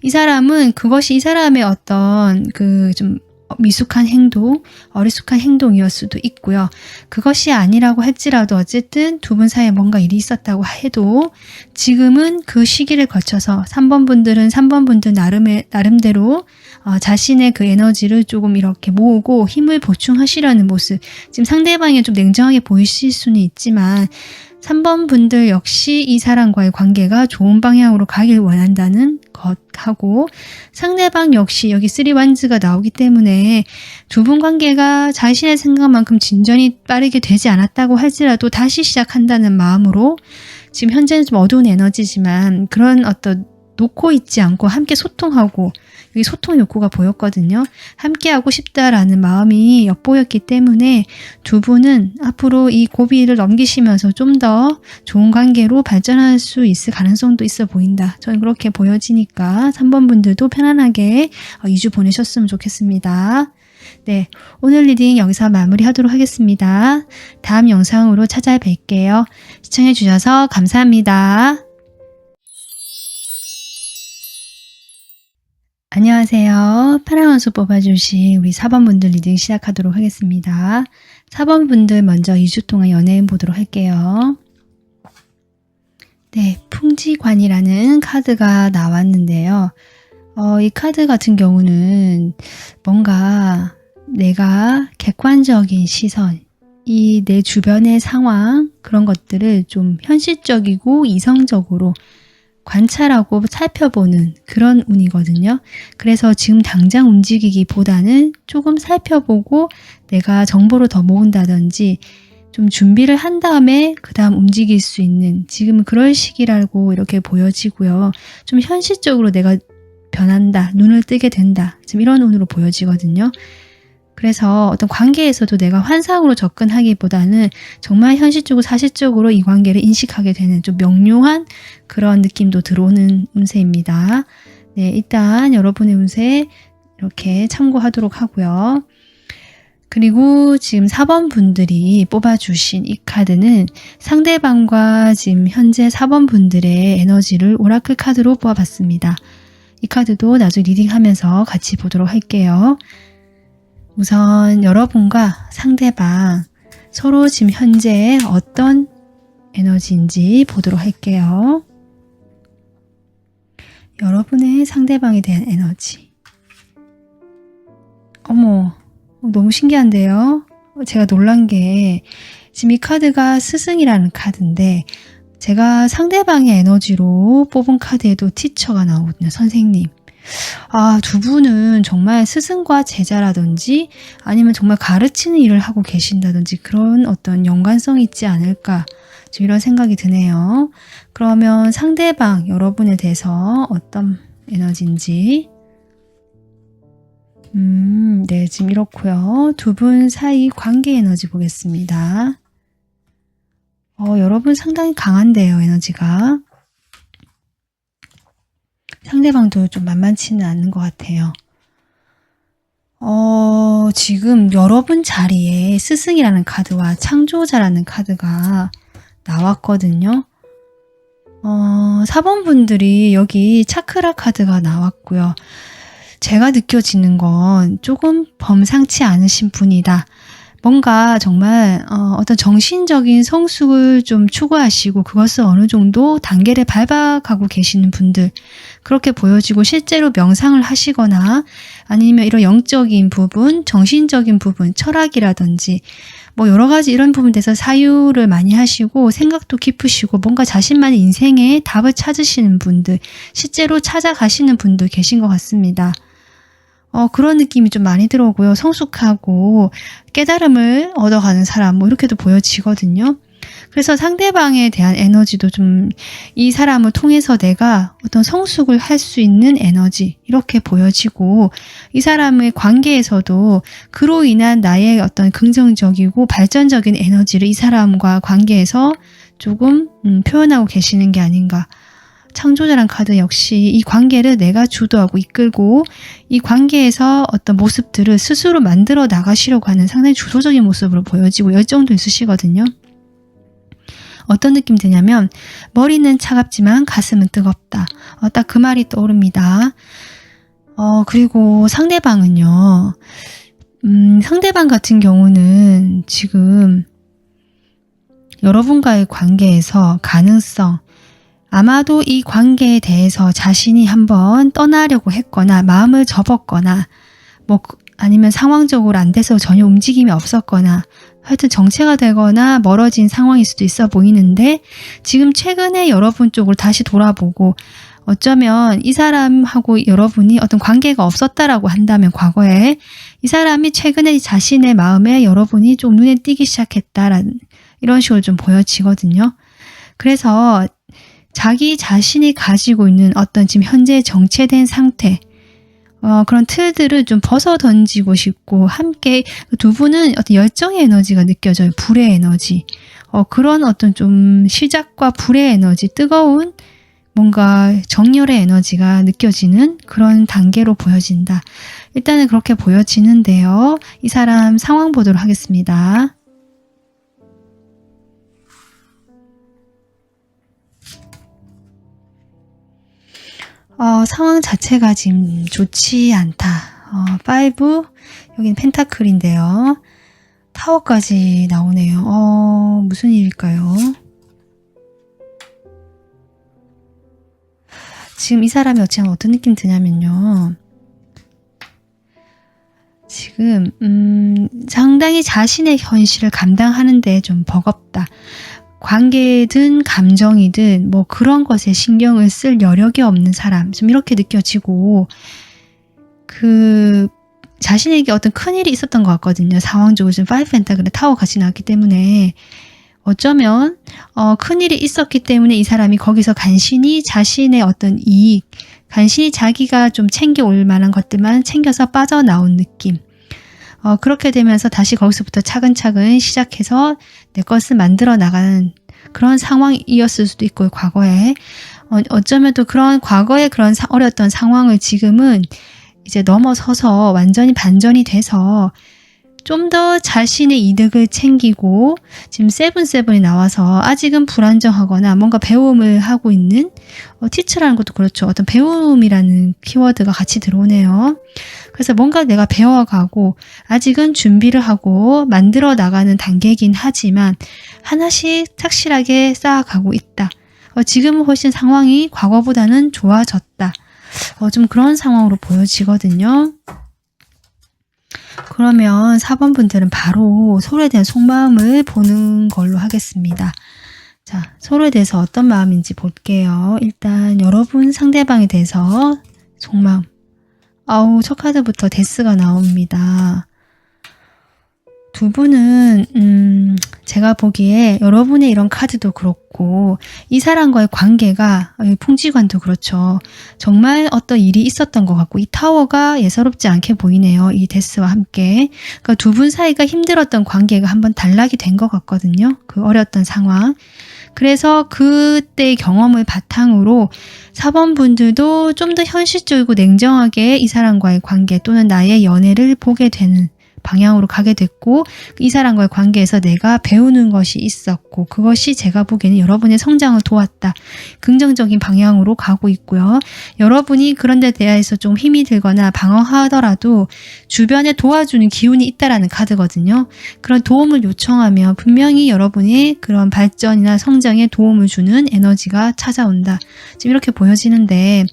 이 사람은 그것이 이 사람의 어떤 그 좀 미숙한 행동, 어리숙한 행동이었을 수도 있고요. 그것이 아니라고 할지라도 어쨌든 두 분 사이에 뭔가 일이 있었다고 해도 지금은 그 시기를 거쳐서 3번 분들은 3번 분들 나름대로 자신의 그 에너지를 조금 이렇게 모으고 힘을 보충하시려는 모습. 지금 상대방이 좀 냉정하게 보이실 수는 있지만 3번 분들 역시 이 사람과의 관계가 좋은 방향으로 가길 원한다는 것하고, 상대방 역시 여기 3wands가 나오기 때문에 두 분 관계가 자신의 생각만큼 진전이 빠르게 되지 않았다고 할지라도 다시 시작한다는 마음으로, 지금 현재는 좀 어두운 에너지지만 그런 어떤 놓고 있지 않고 함께 소통하고, 여기 소통 욕구가 보였거든요. 함께 하고 싶다라는 마음이 엿보였기 때문에 두 분은 앞으로 이 고비를 넘기시면서 좀 더 좋은 관계로 발전할 수 있을 가능성도 있어 보인다. 저는 그렇게 보여지니까 3번 분들도 편안하게 2주 보내셨으면 좋겠습니다. 네, 오늘 리딩 여기서 마무리하도록 하겠습니다. 다음 영상으로 찾아뵐게요. 시청해주셔서 감사합니다. 안녕하세요. 파랑원수 뽑아주신 우리 4번 분들 리딩 시작하도록 하겠습니다. 4번 분들 먼저 2주 동안 연애운 보도록 할게요. 네, 풍지관이라는 카드가 나왔는데요. 이 카드 같은 경우는 뭔가 내가 객관적인 시선, 이 내 주변의 상황, 그런 것들을 좀 현실적이고 이성적으로 관찰하고 살펴보는 그런 운이거든요. 그래서 지금 당장 움직이기보다는 조금 살펴보고 내가 정보를 더 모은다든지 좀 준비를 한 다음에 그 다음 움직일 수 있는, 지금 그럴 시기라고 이렇게 보여지고요. 좀 현실적으로 내가 변한다, 눈을 뜨게 된다, 지금 이런 운으로 보여지거든요. 그래서 어떤 관계에서도 내가 환상으로 접근하기보다는 정말 현실적으로 사실적으로 이 관계를 인식하게 되는 좀 명료한 그런 느낌도 들어오는 운세입니다. 네, 일단 여러분의 운세 이렇게 참고하도록 하고요. 그리고 지금 4번 분들이 뽑아주신 이 카드는 상대방과 지금 현재 4번 분들의 에너지를 오라클 카드로 뽑아봤습니다. 이 카드도 나중에 리딩하면서 같이 보도록 할게요. 우선 여러분과 상대방 서로 지금 현재 어떤 에너지인지 보도록 할게요. 여러분의 상대방에 대한 에너지. 어머, 너무 신기한데요? 제가 놀란 게 지금 이 카드가 스승이라는 카드인데 제가 상대방의 에너지로 뽑은 카드에도 티처가 나오거든요. 선생님. 두 분은 정말 스승과 제자라든지 아니면 정말 가르치는 일을 하고 계신다든지 그런 어떤 연관성이 있지 않을까, 지금 이런 생각이 드네요. 그러면 상대방 여러분에 대해서 어떤 에너지인지, 네, 지금 이렇고요. 두 분 사이 관계 에너지 보겠습니다. 여러분 상당히 강한데요, 에너지가. 상대방도 좀 만만치는 않은 것 같아요. 지금 여러분 자리에 스승이라는 카드와 창조자라는 카드가 나왔거든요. 4번 분들이 여기 차크라 카드가 나왔고요. 제가 느껴지는 건 조금 범상치 않으신 분이다. 뭔가 정말 어떤 정신적인 성숙을 좀 추구하시고 그것을 어느 정도 단계를 밟아가고 계시는 분들, 그렇게 보여지고 실제로 명상을 하시거나 아니면 이런 영적인 부분, 정신적인 부분, 철학이라든지 뭐 여러 가지 이런 부분에 대해서 사유를 많이 하시고 생각도 깊으시고 뭔가 자신만의 인생에 답을 찾으시는 분들, 실제로 찾아가시는 분들 계신 것 같습니다. 그런 느낌이 좀 많이 들어오고요. 성숙하고 깨달음을 얻어가는 사람, 뭐 이렇게도 보여지거든요. 그래서 상대방에 대한 에너지도 좀 이 사람을 통해서 내가 어떤 성숙을 할 수 있는 에너지, 이렇게 보여지고, 이 사람의 관계에서도 그로 인한 나의 어떤 긍정적이고 발전적인 에너지를 이 사람과 관계에서 조금 표현하고 계시는 게 아닌가. 창조자란 카드 역시 이 관계를 내가 주도하고 이끌고 이 관계에서 어떤 모습들을 스스로 만들어 나가시려고 하는 상당히 주도적인 모습으로 보여지고 열정도 있으시거든요. 어떤 느낌이 드냐면 머리는 차갑지만 가슴은 뜨겁다. 딱 그 말이 떠오릅니다. 그리고 상대방은요. 상대방 같은 경우는 지금 여러분과의 관계에서 가능성, 아마도 이 관계에 대해서 자신이 한번 떠나려고 했거나 마음을 접었거나 뭐 아니면 상황적으로 안 돼서 전혀 움직임이 없었거나 하여튼 정체가 되거나 멀어진 상황일 수도 있어 보이는데 지금 최근에 여러분 쪽으로 다시 돌아보고 어쩌면 이 사람하고 여러분이 어떤 관계가 없었다라고 한다면 과거에 이 사람이 최근에 자신의 마음에 여러분이 좀 눈에 띄기 시작했다라는 이런 식으로 좀 보여지거든요. 그래서 자기 자신이 가지고 있는 어떤 지금 현재 정체된 상태 그런 틀들을 좀 벗어 던지고 싶고 함께 두 분은 어떤 열정의 에너지가 느껴져요. 불의 에너지. 그런 어떤 좀 시작과 불의 에너지, 뜨거운 뭔가 정열의 에너지가 느껴지는 그런 단계로 보여진다. 일단은 그렇게 보여지는데요. 이 사람 상황 보도록 하겠습니다. 상황 자체가 지금 좋지 않다. 5, 여기는 펜타클인데요. 타워까지 나오네요. 무슨 일일까요? 지금 이 사람이 어찌하면 어떤 느낌 드냐면요. 지금 상당히 자신의 현실을 감당하는데 좀 버겁다. 관계든 감정이든 뭐 그런 것에 신경을 쓸 여력이 없는 사람 좀 이렇게 느껴지고 자신에게 어떤 큰일이 있었던 것 같거든요. 상황적으로 지금 5 펜타클의 타워 같이 나왔기 때문에 어쩌면 큰일이 있었기 때문에 이 사람이 거기서 간신히 자신의 어떤 이익, 간신히 자기가 좀 챙겨올 만한 것들만 챙겨서 빠져나온 느낌. 그렇게 되면서 다시 거기서부터 차근차근 시작해서 내 것을 만들어 나가는 그런 상황이었을 수도 있고요. 과거에 어쩌면 또 그런 과거의 그런 어려웠던 상황을 지금은 이제 넘어서서 완전히 반전이 돼서 좀 더 자신의 이득을 챙기고 지금 7이 나와서 아직은 불안정하거나 뭔가 배움을 하고 있는 티처라는 것도 그렇죠. 어떤 배움이라는 키워드가 같이 들어오네요. 그래서 뭔가 내가 배워가고 아직은 준비를 하고 만들어 나가는 단계이긴 하지만 하나씩 착실하게 쌓아가고 있다. 지금은 훨씬 상황이 과거보다는 좋아졌다. 좀 그런 상황으로 보여지거든요. 그러면 4번 분들은 바로 서로에 대한 속마음을 보는 걸로 하겠습니다. 자, 서로에 대해서 어떤 마음인지 볼게요. 일단 여러분 상대방에 대해서 속마음. 첫 카드부터 데스가 나옵니다. 두 분은 제가 보기에 여러분의 이런 카드도 그렇고 이 사람과의 관계가 풍지관도 그렇죠. 정말 어떤 일이 있었던 것 같고 이 타워가 예사롭지 않게 보이네요. 이 데스와 함께. 그러니까 두 분 사이가 힘들었던 관계가 한번 단락이 된 것 같거든요. 그 어려웠던 상황. 그래서 그때의 경험을 바탕으로 4번 분들도 좀 더 현실적이고 냉정하게 이 사람과의 관계 또는 나의 연애를 보게 되는 방향으로 가게 됐고 이 사람과의 관계에서 내가 배우는 것이 있었고 그것이 제가 보기에는 여러분의 성장을 도왔다. 긍정적인 방향으로 가고 있고요. 여러분이 그런 데 대해서 좀 힘이 들거나 방어하더라도 주변에 도와주는 기운이 있다라는 카드거든요. 그런 도움을 요청하면 분명히 여러분이 그런 발전이나 성장에 도움을 주는 에너지가 찾아온다. 지금 이렇게 보여지는데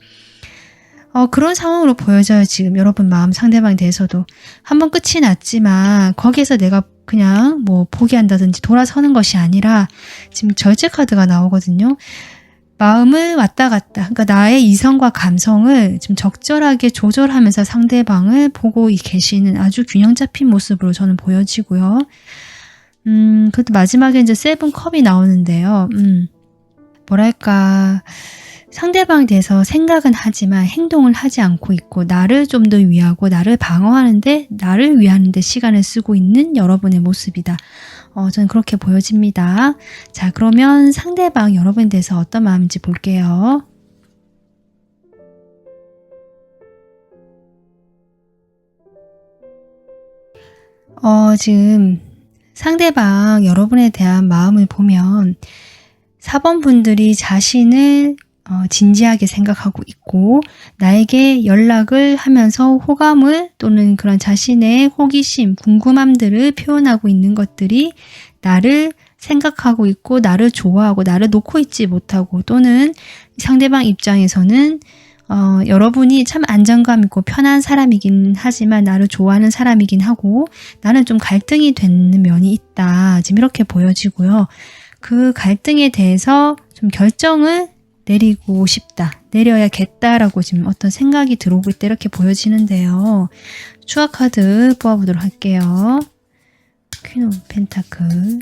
그런 상황으로 보여져요. 지금 여러분 마음 상대방에 대해서도. 한번 끝이 났지만 거기에서 내가 그냥 뭐 포기한다든지 돌아서는 것이 아니라 지금 절제 카드가 나오거든요. 마음을 왔다 갔다. 그러니까 나의 이성과 감성을 지금 적절하게 조절하면서 상대방을 보고 계시는 아주 균형 잡힌 모습으로 저는 보여지고요. 그것도 마지막에 이제 7컵이 나오는데요. 뭐랄까. 상대방에 대해서 생각은 하지만 행동을 하지 않고 있고 나를 좀 더 위하고 나를 방어하는데 나를 위하는데 시간을 쓰고 있는 여러분의 모습이다. 저는 그렇게 보여집니다. 자, 그러면 상대방 여러분에 대해서 어떤 마음인지 볼게요. 지금 상대방 여러분에 대한 마음을 보면 4번 분들이 자신을 진지하게 생각하고 있고 나에게 연락을 하면서 호감을 또는 그런 자신의 호기심, 궁금함들을 표현하고 있는 것들이 나를 생각하고 있고 나를 좋아하고 나를 놓고 있지 못하고 또는 상대방 입장에서는 여러분이 참 안정감 있고 편한 사람이긴 하지만 나를 좋아하는 사람이긴 하고 나는 좀 갈등이 되는 면이 있다. 지금 이렇게 보여지고요. 그 갈등에 대해서 좀 결정을 내리고 싶다. 내려야겠다라고 지금 어떤 생각이 들어오고 있다. 이렇게 보여지는데요. 추가 카드 뽑아보도록 할게요. 퀸 오브 펜타클.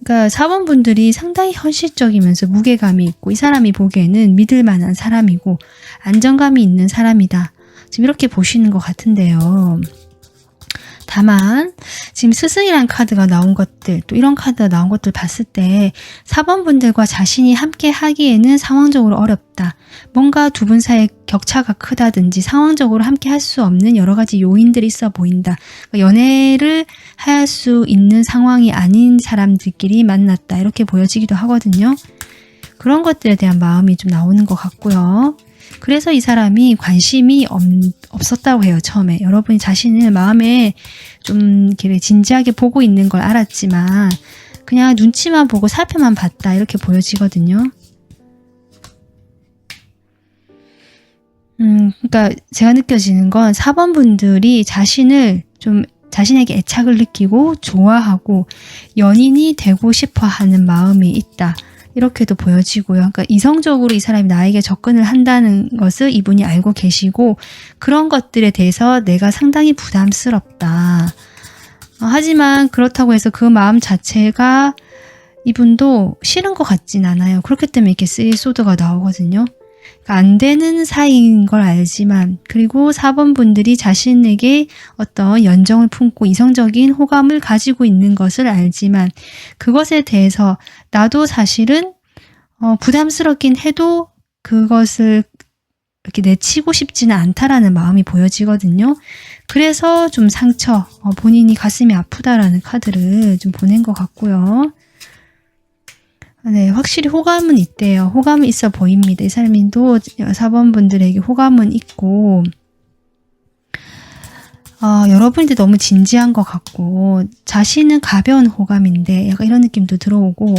그러니까 4번 분들이 상당히 현실적이면서 무게감이 있고 이 사람이 보기에는 믿을 만한 사람이고 안정감이 있는 사람이다. 지금 이렇게 보시는 것 같은데요. 다만 지금 스승이라는 카드가 나온 것들 또 이런 카드가 나온 것들 봤을 때 4번 분들과 자신이 함께 하기에는 상황적으로 어렵다. 뭔가 두 분 사이에 격차가 크다든지 상황적으로 함께 할 수 없는 여러 가지 요인들이 있어 보인다. 그러니까 연애를 할 수 있는 상황이 아닌 사람들끼리 만났다. 이렇게 보여지기도 하거든요. 그런 것들에 대한 마음이 좀 나오는 것 같고요. 그래서 이 사람이 관심이 없었다고 해요. 처음에 여러분이 자신을 마음에 좀 이렇게 진지하게 보고 있는 걸 알았지만 그냥 눈치만 보고 살펴만 봤다 이렇게 보여지거든요. 그러니까 제가 느껴지는 건 4번 분들이 자신을 좀 자신에게 애착을 느끼고 좋아하고 연인이 되고 싶어 하는 마음이 있다. 이렇게도 보여지고요. 그러니까 이성적으로 이 사람이 나에게 접근을 한다는 것을 이분이 알고 계시고 그런 것들에 대해서 내가 상당히 부담스럽다. 하지만 그렇다고 해서 그 마음 자체가 이분도 싫은 것 같진 않아요. 그렇기 때문에 이렇게 3소드가 나오거든요. 그러니까 안 되는 사이인 걸 알지만 그리고 4번 분들이 자신에게 어떤 연정을 품고 이성적인 호감을 가지고 있는 것을 알지만 그것에 대해서 나도 사실은 부담스럽긴 해도 그것을 이렇게 내치고 싶지는 않다라는 마음이 보여지거든요. 그래서 좀 상처, 본인이 가슴이 아프다라는 카드를 좀 보낸 것 같고요. 네, 확실히 호감은 있대요. 호감은 있어 보입니다. 이 사람도 4번 분들에게 호감은 있고 여러분인데 너무 진지한 것 같고 자신은 가벼운 호감인데 약간 이런 느낌도 들어오고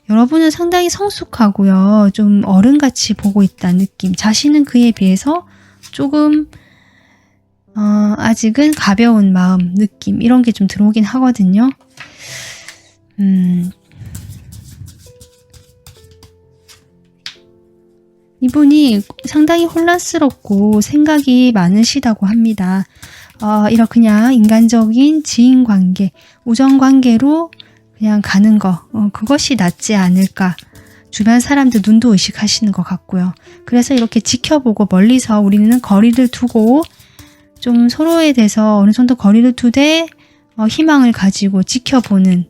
여러분은 상당히 성숙하고요. 좀 어른같이 보고 있다는 느낌. 자신은 그에 비해서 조금 아직은 가벼운 마음, 느낌 이런 게 좀 들어오긴 하거든요. 이분이 상당히 혼란스럽고 생각이 많으시다고 합니다. 이런 그냥 인간적인 지인관계, 우정관계로 그냥 가는 거, 그것이 낫지 않을까. 주변 사람들 눈도 의식하시는 것 같고요. 그래서 이렇게 지켜보고 멀리서 우리는 거리를 두고 좀 서로에 대해서 어느 정도 거리를 두되 희망을 가지고 지켜보는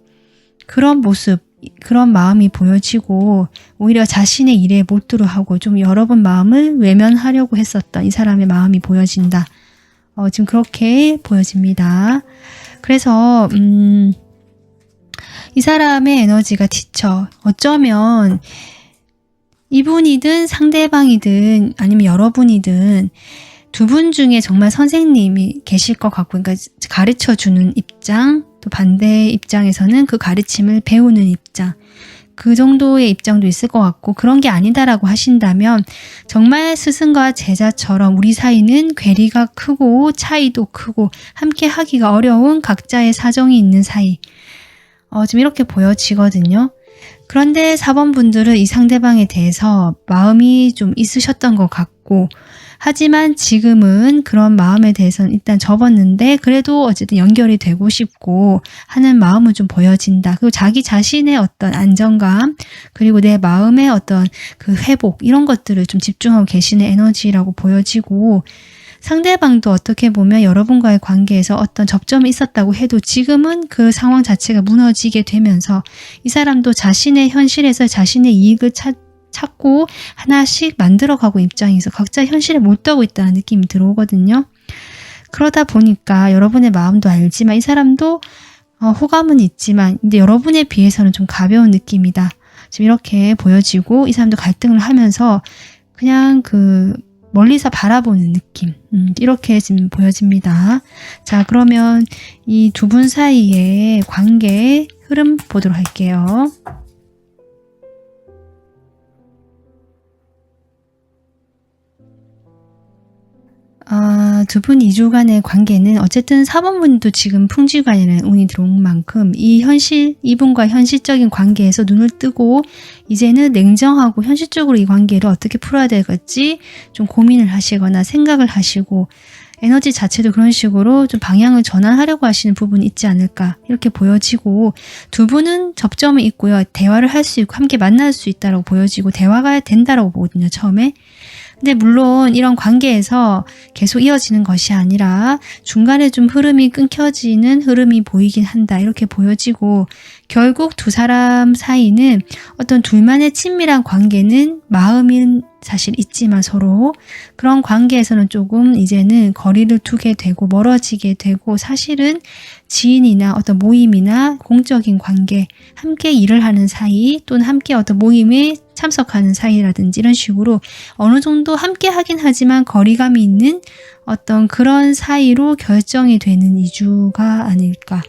그런 모습, 그런 마음이 보여지고 오히려 자신의 일에 몰두를 하고 좀 여러 번 마음을 외면하려고 했었던 이 사람의 마음이 보여진다. 지금 그렇게 보여집니다. 그래서 이 사람의 에너지가 지쳐. 어쩌면 이분이든 상대방이든 아니면 여러분이든 두 분 중에 정말 선생님이 계실 것 같고, 그러니까 가르쳐주는 입장, 또 반대 입장에서는 그 가르침을 배우는 입장, 그 정도의 입장도 있을 것 같고, 그런 게 아니다라고 하신다면 정말 스승과 제자처럼 우리 사이는 괴리가 크고 차이도 크고 함께 하기가 어려운 각자의 사정이 있는 사이, 지금 이렇게 보여지거든요. 그런데 4번 분들은 이 상대방에 대해서 마음이 좀 있으셨던 것 같고, 하지만 지금은 그런 마음에 대해서는 일단 접었는데 그래도 어쨌든 연결이 되고 싶고 하는 마음은 좀 보여진다. 그리고 자기 자신의 어떤 안정감, 그리고 내 마음의 어떤 그 회복, 이런 것들을 좀 집중하고 계시는 에너지라고 보여지고, 상대방도 어떻게 보면 여러분과의 관계에서 어떤 접점이 있었다고 해도 지금은 그 상황 자체가 무너지게 되면서 이 사람도 자신의 현실에서 자신의 이익을 찾고 하나씩 만들어가고 입장에서 각자 현실에 몰두하고 있다는 느낌이 들어오거든요. 그러다 보니까 여러분의 마음도 알지만 이 사람도 호감은 있지만 근데 여러분에 비해서는 좀 가벼운 느낌이다. 지금 이렇게 보여지고 이 사람도 갈등을 하면서 그냥 그 멀리서 바라보는 느낌, 이렇게 지금 보여집니다. 자, 그러면 이 두 분 사이의 관계 흐름 보도록 할게요. 두 분 이주 간의 관계는 어쨌든 사번분도 지금 풍지관이라는 운이 들어온 만큼 이분과 현실적인 관계에서 눈을 뜨고 이제는 냉정하고 현실적으로 이 관계를 어떻게 풀어야 될지 좀 고민을 하시거나 생각을 하시고 에너지 자체도 그런 식으로 좀 방향을 전환하려고 하시는 부분이 있지 않을까 이렇게 보여지고, 두 분은 접점이 있고요. 대화를 할 수 있고 함께 만날 수 있다고 보여지고 대화가 된다라고 보거든요, 처음에. 근데 물론 이런 관계에서 계속 이어지는 것이 아니라 중간에 좀 흐름이 끊겨지는 흐름이 보이긴 한다 이렇게 보여지고, 결국 두 사람 사이는 어떤 둘만의 친밀한 관계는 마음은 사실 있지만 서로 그런 관계에서는 조금 이제는 거리를 두게 되고 멀어지게 되고, 사실은 지인이나 어떤 모임이나 공적인 관계, 함께 일을 하는 사이 또는 함께 어떤 모임에 참석하는 사이라든지 이런 식으로 어느 정도 함께 하긴 하지만 거리감이 있는 어떤 그런 사이로 결정이 되는 이주가 아닐까.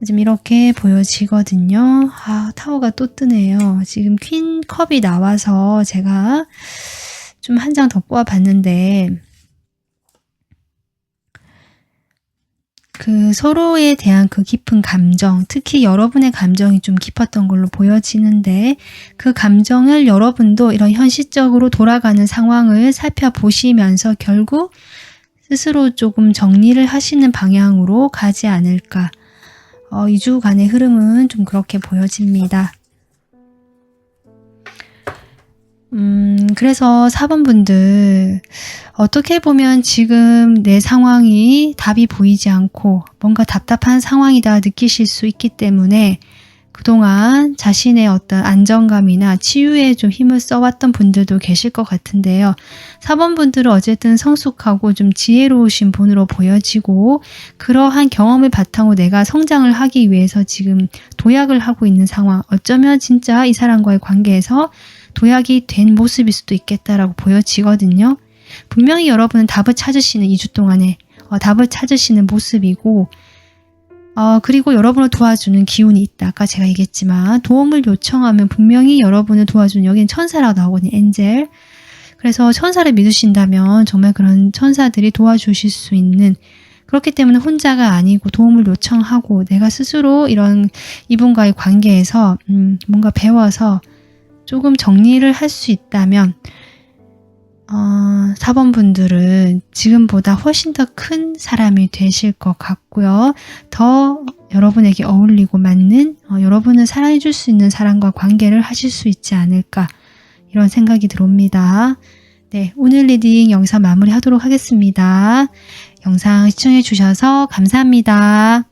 지금 이렇게 보여지거든요. 타워가 또 뜨네요. 지금 퀸 컵이 나와서 제가 좀 한 장 더 뽑아봤는데, 그 서로에 대한 그 깊은 감정, 특히 여러분의 감정이 좀 깊었던 걸로 보여지는데, 그 감정을 여러분도 이런 현실적으로 돌아가는 상황을 살펴보시면서 결국 스스로 조금 정리를 하시는 방향으로 가지 않을까. 2주간의 흐름은 좀 그렇게 보여집니다. 그래서 4번분들 어떻게 보면 지금 내 상황이 답이 보이지 않고 뭔가 답답한 상황이다 느끼실 수 있기 때문에 그동안 자신의 어떤 안정감이나 치유에 좀 힘을 써왔던 분들도 계실 것 같은데요. 4번분들은 어쨌든 성숙하고 좀 지혜로우신 분으로 보여지고, 그러한 경험을 바탕으로 내가 성장을 하기 위해서 지금 도약을 하고 있는 상황, 어쩌면 진짜 이 사람과의 관계에서 도약이 된 모습일 수도 있겠다라고 보여지거든요. 분명히 여러분은 답을 찾으시는 2주 동안에 답을 찾으시는 모습이고, 그리고 여러분을 도와주는 기운이 있다. 아까 제가 얘기했지만 도움을 요청하면 분명히 여러분을 도와주는, 여기는 천사라고 나오거든요. 엔젤. 그래서 천사를 믿으신다면 정말 그런 천사들이 도와주실 수 있는, 그렇기 때문에 혼자가 아니고 도움을 요청하고 내가 스스로 이런 이분과의 관계에서 뭔가 배워서 조금 정리를 할 수 있다면 4번분들은 지금보다 훨씬 더 큰 사람이 되실 것 같고요. 더 여러분에게 어울리고 맞는 여러분을 사랑해 줄 수 있는 사람과 관계를 하실 수 있지 않을까, 이런 생각이 들어옵니다. 네, 오늘 리딩 영상 마무리하도록 하겠습니다. 영상 시청해 주셔서 감사합니다.